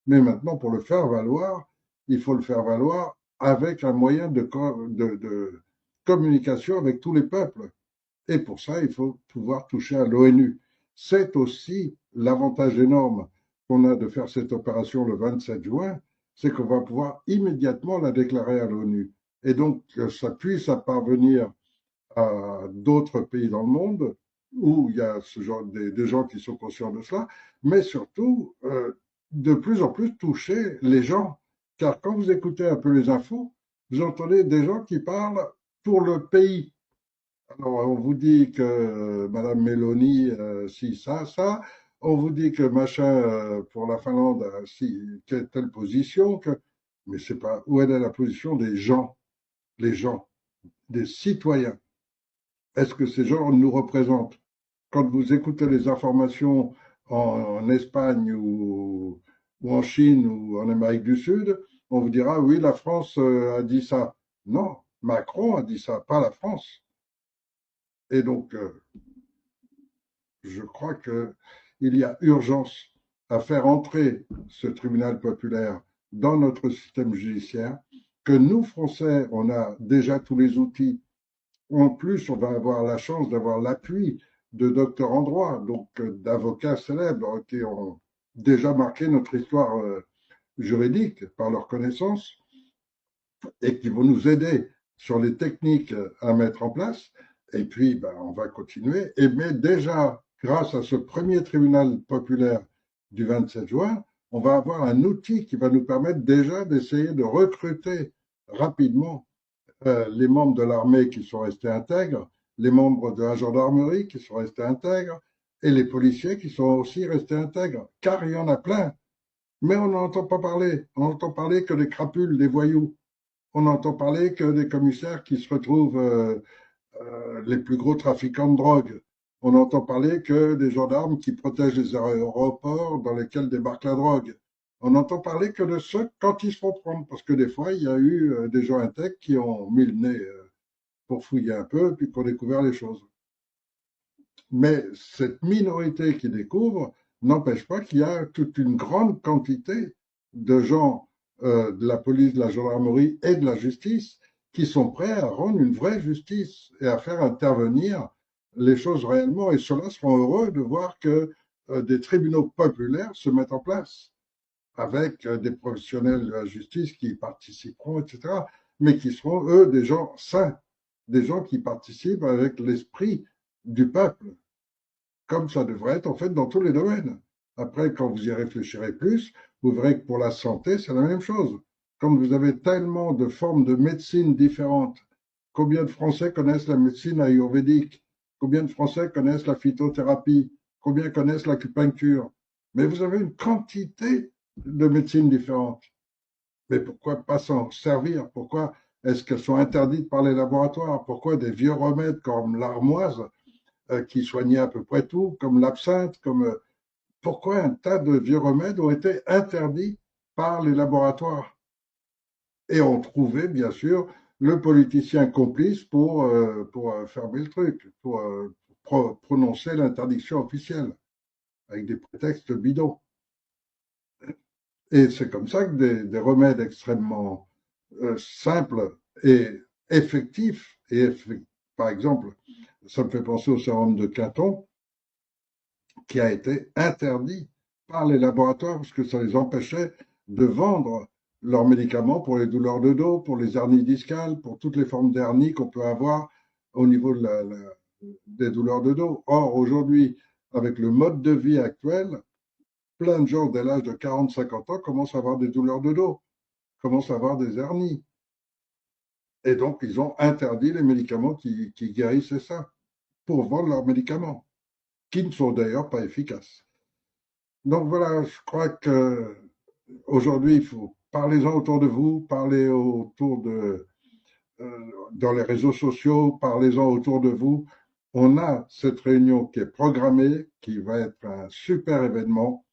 Mais maintenant, pour le faire valoir, il faut le faire valoir avec un moyen de communication avec tous les peuples. Et pour ça, il faut pouvoir toucher à l'ONU. C'est aussi l'avantage énorme qu'on a de faire cette opération le 27 juin, c'est qu'on va pouvoir immédiatement la déclarer à l'ONU. Et donc, que ça puisse parvenir à d'autres pays dans le monde où il y a ce genre des gens qui sont conscients de cela, mais surtout de plus en plus toucher les gens. Car quand vous écoutez un peu les infos, vous entendez des gens qui parlent pour le pays. Alors, on vous dit que Madame Meloni, si ça, on vous dit que machin pour la Finlande, si telle position, mais c'est pas où est la position des gens, les gens, des citoyens. Est-ce que ces gens nous représentent? Quand vous écoutez les informations en Espagne ou en Chine ou en Amérique du Sud, on vous dira oui, la France a dit ça. Non, Macron a dit ça, pas la France. Et donc, je crois qu'il y a urgence à faire entrer ce tribunal populaire dans notre système judiciaire que nous, Français, on a déjà tous les outils. En plus, on va avoir la chance d'avoir l'appui de docteurs en droit, donc d'avocats célèbres qui ont déjà marqué notre histoire juridique par leurs connaissances et qui vont nous aider sur les techniques à mettre en place. Et puis, ben, on va continuer. Et mais déjà, grâce à ce premier tribunal populaire du 27 juin, on va avoir un outil qui va nous permettre déjà d'essayer de recruter rapidement les membres de l'armée qui sont restés intègres, les membres de la gendarmerie qui sont restés intègres, et les policiers qui sont aussi restés intègres, car il y en a plein. Mais on n'entend pas parler. On n'entend parler que des crapules, des voyous. On n'entend parler que des commissaires qui se retrouvent les plus gros trafiquants de drogue. On n'entend parler que des gendarmes qui protègent les aéroports dans lesquels débarque la drogue. On n'entend parler que de ceux quand ils se font prendre, parce que des fois, il y a eu des gens intègres qui ont mis le nez pour fouiller un peu, puis qui ont découvert les choses. Mais cette minorité qui découvre n'empêche pas qu'il y a toute une grande quantité de gens de la police, de la gendarmerie et de la justice qui sont prêts à rendre une vraie justice et à faire intervenir les choses réellement. Et ceux-là seront heureux de voir que des tribunaux populaires se mettent en place avec des professionnels de la justice qui y participeront, etc., mais qui seront, eux, des gens sains, des gens qui participent avec l'esprit du peuple, comme ça devrait être en fait dans tous les domaines. Après, quand vous y réfléchirez plus, vous verrez que pour la santé, c'est la même chose. Comme vous avez tellement de formes de médecine différentes, combien de Français connaissent la médecine ayurvédique? Combien de Français connaissent la phytothérapie? Combien connaissent l'acupuncture? Mais vous avez une quantité de médecines différentes. Mais pourquoi pas s'en servir? Pourquoi est-ce qu'elles sont interdites par les laboratoires? Pourquoi des vieux remèdes comme l'armoise qui soignait à peu près tout, comme l'absinthe, comme pourquoi un tas de vieux remèdes ont été interdits par les laboratoires et ont trouvé bien sûr le politicien complice pour fermer le truc, pour prononcer l'interdiction officielle avec des prétextes bidons. Et c'est comme ça que des remèdes extrêmement simples et effectifs, par exemple, ça me fait penser au sérum de Quinton, qui a été interdit par les laboratoires parce que ça les empêchait de vendre leurs médicaments pour les douleurs de dos, pour les hernies discales, pour toutes les formes d'hernie qu'on peut avoir au niveau des douleurs de dos. Or, aujourd'hui, avec le mode de vie actuel, plein de gens dès l'âge de 40-50 ans commencent à avoir des douleurs de dos, commencent à avoir des hernies. Et donc, ils ont interdit les médicaments qui guérissaient ça pour vendre leurs médicaments, qui ne sont d'ailleurs pas efficaces. Donc voilà, je crois que aujourd'hui, il faut parlez-en autour de vous, parlez autour dans les réseaux sociaux, parlez-en autour de vous. On a cette réunion qui est programmée, qui va être un super événement,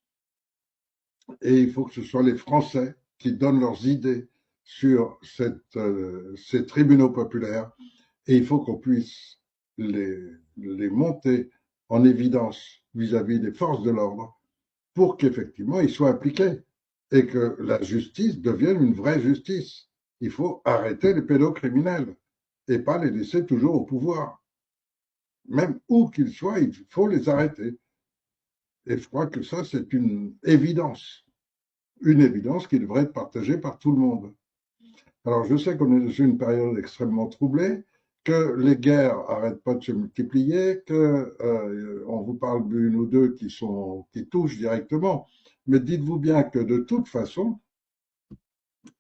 et il faut que ce soit les Français qui donnent leurs idées sur ces tribunaux populaires, et il faut qu'on puisse les monter en évidence vis-à-vis des forces de l'ordre pour qu'effectivement ils soient appliqués et que la justice devienne une vraie justice. Il faut arrêter les pédocriminels et pas les laisser toujours au pouvoir. Même où qu'ils soient, il faut les arrêter. Et je crois que ça, c'est une évidence qui devrait être partagée par tout le monde. Alors, je sais qu'on est dans une période extrêmement troublée, que les guerres n'arrêtent pas de se multiplier, que on vous parle d'une ou deux qui touchent directement. Mais dites-vous bien que de toute façon,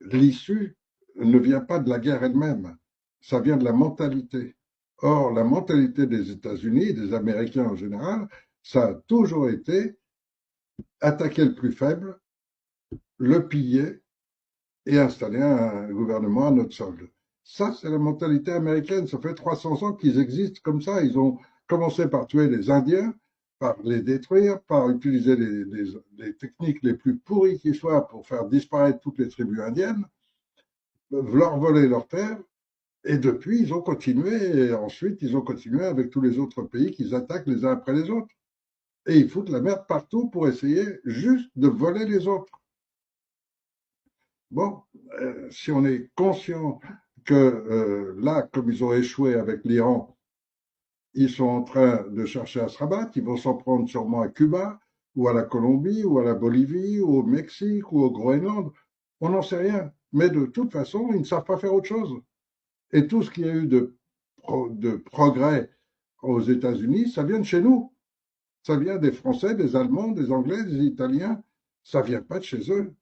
l'issue ne vient pas de la guerre elle-même, ça vient de la mentalité. Or, la mentalité des États-Unis, des Américains en général, ça a toujours été attaquer le plus faible, le piller et installer un gouvernement à notre solde. Ça, c'est la mentalité américaine. Ça fait 300 ans qu'ils existent comme ça. Ils ont commencé par tuer les Indiens, par les détruire, par utiliser les techniques les plus pourries qui soient pour faire disparaître toutes les tribus indiennes, leur voler leurs terres. Et depuis, ils ont continué. Et ensuite, ils ont continué avec tous les autres pays qu'ils attaquent les uns après les autres. Et ils foutent la merde partout pour essayer juste de voler les autres. Bon, si on est conscient que là, comme ils ont échoué avec l'Iran, ils sont en train de chercher à se rabattre, ils vont s'en prendre sûrement à Cuba, ou à la Colombie, ou à la Bolivie, ou au Mexique, ou au Groenland. On n'en sait rien. Mais de toute façon, ils ne savent pas faire autre chose. Et tout ce qu'il y a eu de progrès aux États-Unis, ça vient de chez nous. Ça vient des Français, des Allemands, des Anglais, des Italiens. Ça vient pas de chez eux.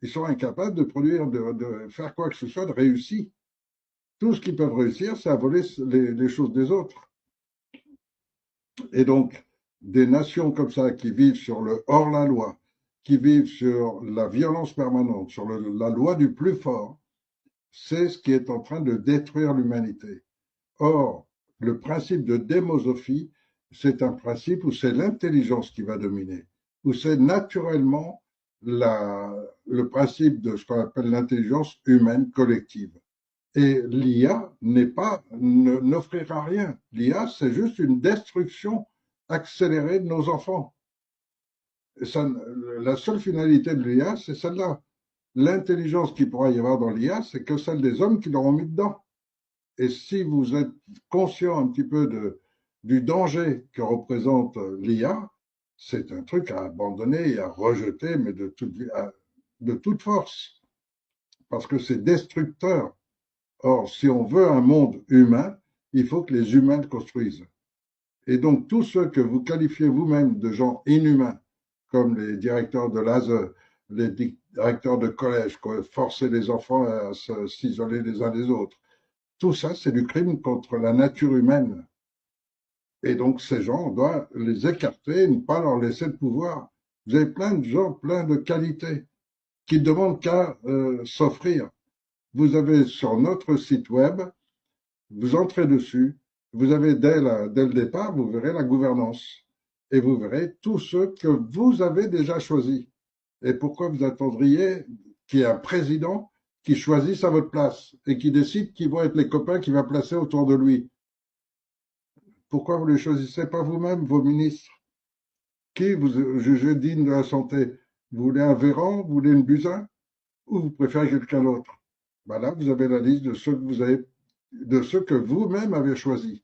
Ils sont incapables de produire, de faire quoi que ce soit de réussi. Tout ce qu'ils peuvent réussir, c'est à voler les choses des autres. Et donc, des nations comme ça qui vivent sur le hors-la-loi, qui vivent sur la violence permanente, sur la loi du plus fort, c'est ce qui est en train de détruire l'humanité. Or, le principe de démosophie, c'est un principe où c'est l'intelligence qui va dominer, où c'est naturellement le principe de ce qu'on appelle l'intelligence humaine collective. Et l'IA n'offrira rien. L'IA, c'est juste une destruction accélérée de nos enfants. Et ça, la seule finalité de l'IA, c'est celle-là. L'intelligence qu'il pourra y avoir dans l'IA, c'est que celle des hommes qui l'auront mis dedans. Et si vous êtes conscient un petit peu du danger que représente l'IA, c'est un truc à abandonner et à rejeter, mais de toute force, parce que c'est destructeur. Or, si on veut un monde humain, il faut que les humains le construisent. Et donc, tous ceux que vous qualifiez vous-même de gens inhumains, comme les directeurs de l'ASE, les directeurs de collège, forcer les enfants à s'isoler les uns des autres, tout ça, c'est du crime contre la nature humaine. Et donc, ces gens, on doit les écarter, ne pas leur laisser le pouvoir. Vous avez plein de gens, plein de qualités, qui ne demandent qu'à s'offrir. Vous avez sur notre site web, vous entrez dessus, vous avez dès le départ, vous verrez la gouvernance. Et vous verrez tous ceux que vous avez déjà choisis. Et pourquoi vous attendriez qu'il y ait un président qui choisisse à votre place et qui décide qui vont être les copains qu'il va placer autour de lui? Pourquoi vous ne les choisissez pas vous-même, vos ministres? Qui vous jugez digne de la santé? Vous voulez un Véran, vous voulez une Buzyn, ou vous préférez quelqu'un d'autre? Ben là, vous avez la liste de ceux que de ceux que vous-même avez choisis.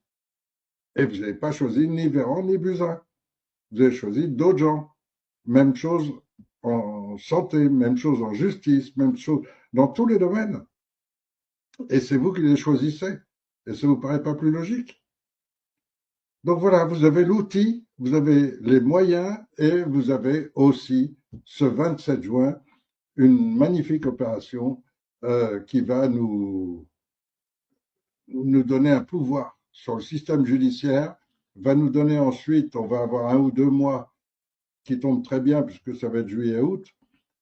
Et vous n'avez pas choisi ni Véran ni Buzyn. Vous avez choisi d'autres gens. Même chose en santé, même chose en justice, même chose dans tous les domaines. Et c'est vous qui les choisissez. Et ça vous paraît pas plus logique? Donc voilà, vous avez l'outil, vous avez les moyens et vous avez aussi ce 27 juin une magnifique opération qui va nous donner un pouvoir sur le système judiciaire, va nous donner ensuite, on va avoir 1 ou 2 mois qui tombent très bien puisque ça va être juillet-août,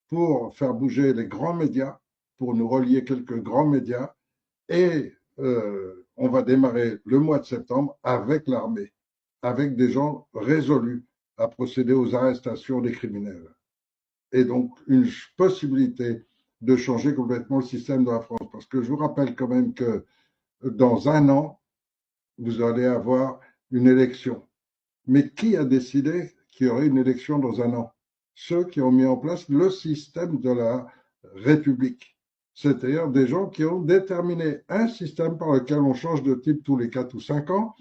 pour faire bouger les grands médias, pour nous relier quelques grands médias et on va démarrer le mois de septembre avec l'armée, avec des gens résolus à procéder aux arrestations des criminels. Et donc, une possibilité de changer complètement le système de la France. Parce que je vous rappelle quand même que dans 1 an, vous allez avoir une élection. Mais qui a décidé qu'il y aurait une élection dans 1 an? Ceux qui ont mis en place le système de la République. C'est-à-dire des gens qui ont déterminé un système par lequel on change de type tous les 4 ou 5 ans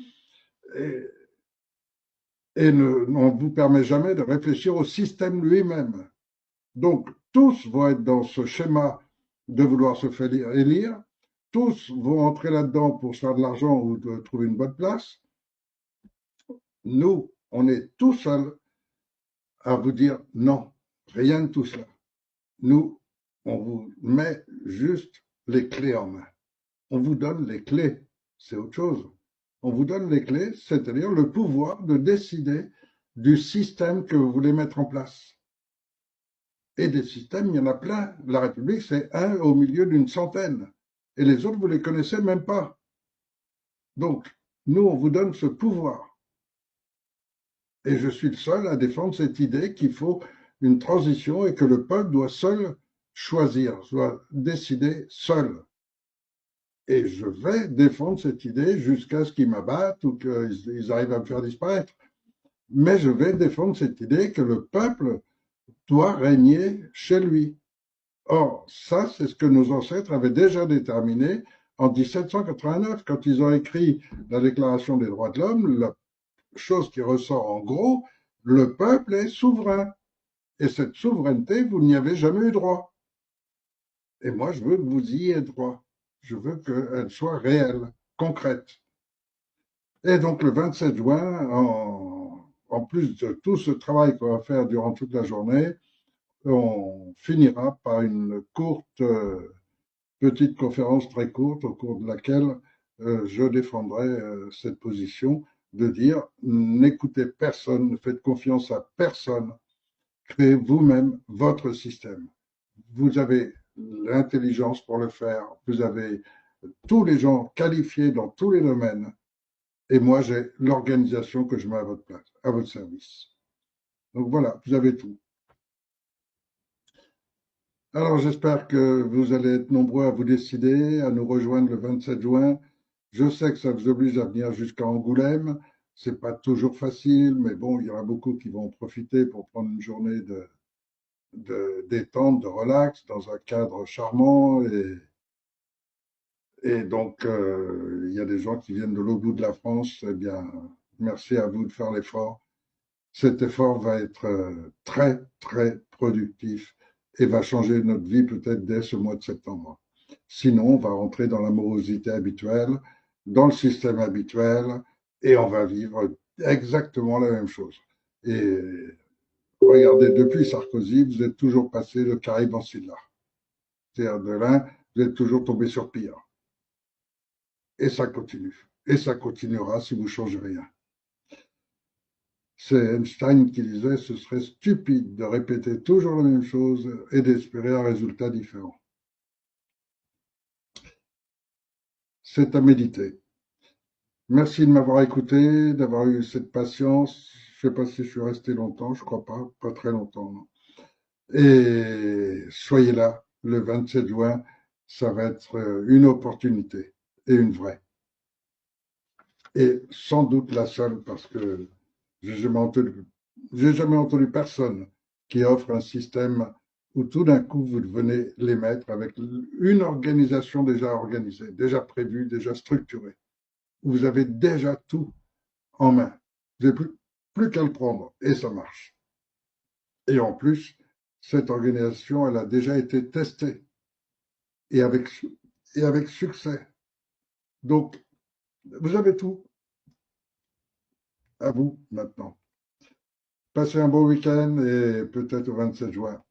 et on ne vous permet jamais de réfléchir au système lui-même. Donc, tous vont être dans ce schéma de vouloir se faire élire, tous vont entrer là-dedans pour se faire de l'argent ou de trouver une bonne place. Nous, on est tout seuls à vous dire non, rien de tout cela. Nous, on vous met juste les clés en main. On vous donne les clés, c'est autre chose. On vous donne les clés, c'est-à-dire le pouvoir de décider du système que vous voulez mettre en place. Et des systèmes, il y en a plein. La République, c'est un au milieu d'une centaine. Et les autres, vous ne les connaissez même pas. Donc, nous, on vous donne ce pouvoir. Et je suis le seul à défendre cette idée qu'il faut une transition et que le peuple doit seul choisir, doit décider seul. Et je vais défendre cette idée jusqu'à ce qu'ils m'abattent ou qu'ils arrivent à me faire disparaître. Mais je vais défendre cette idée que le peuple doit régner chez lui. Or, ça, c'est ce que nos ancêtres avaient déjà déterminé en 1789, quand ils ont écrit la Déclaration des droits de l'homme. La chose qui ressort en gros, le peuple est souverain. Et cette souveraineté, vous n'y avez jamais eu droit. Et moi, je veux que vous y ayez droit. Je veux qu'elle soit réelle, concrète. Et donc, le 27 juin, en plus de tout ce travail qu'on va faire durant toute la journée, on finira par une courte, petite conférence très courte au cours de laquelle je défendrai cette position de dire n'écoutez personne, ne faites confiance à personne, créez vous-même votre système. Vous avez l'intelligence pour le faire, vous avez tous les gens qualifiés dans tous les domaines, et moi j'ai l'organisation que je mets à votre place, à votre service. Donc voilà, vous avez tout. Alors j'espère que vous allez être nombreux à vous décider, à nous rejoindre le 27 juin. Je sais que ça vous oblige à venir jusqu'à Angoulême. C'est pas toujours facile, mais bon, il y aura beaucoup qui vont en profiter pour prendre une journée de détente, de relax, dans un cadre charmant. Et donc, il y a des gens qui viennent de l'autre bout de la France. Eh bien, merci à vous de faire l'effort. Cet effort va être très, très productif et va changer notre vie peut-être dès ce mois de septembre. Sinon, on va rentrer dans la morosité habituelle, dans le système habituel, et on va vivre exactement la même chose. Et regardez, depuis Sarkozy, vous êtes toujours passé de Caraïbes en Silla. C'est-à-dire de l'un, vous êtes toujours tombé sur pire. Et ça continue. Et ça continuera si vous ne changez rien. C'est Einstein qui disait ce serait stupide de répéter toujours la même chose et d'espérer un résultat différent. C'est à méditer. Merci de m'avoir écouté, d'avoir eu cette patience. Je ne sais pas si je suis resté longtemps, je crois pas, pas très longtemps. Non. Et soyez là le 27 juin, ça va être une opportunité et une vraie. Et sans doute la seule parce que j'ai jamais entendu personne qui offre un système où tout d'un coup vous devenez les maîtres avec une organisation déjà organisée, déjà prévue, déjà structurée, où vous avez déjà tout en main. Vous n'avez plus qu'à le prendre et ça marche. Et en plus, cette organisation, elle a déjà été testée et avec succès. Donc, vous avez tout. À vous maintenant. Passez un bon week-end et peut-être au 27 juin.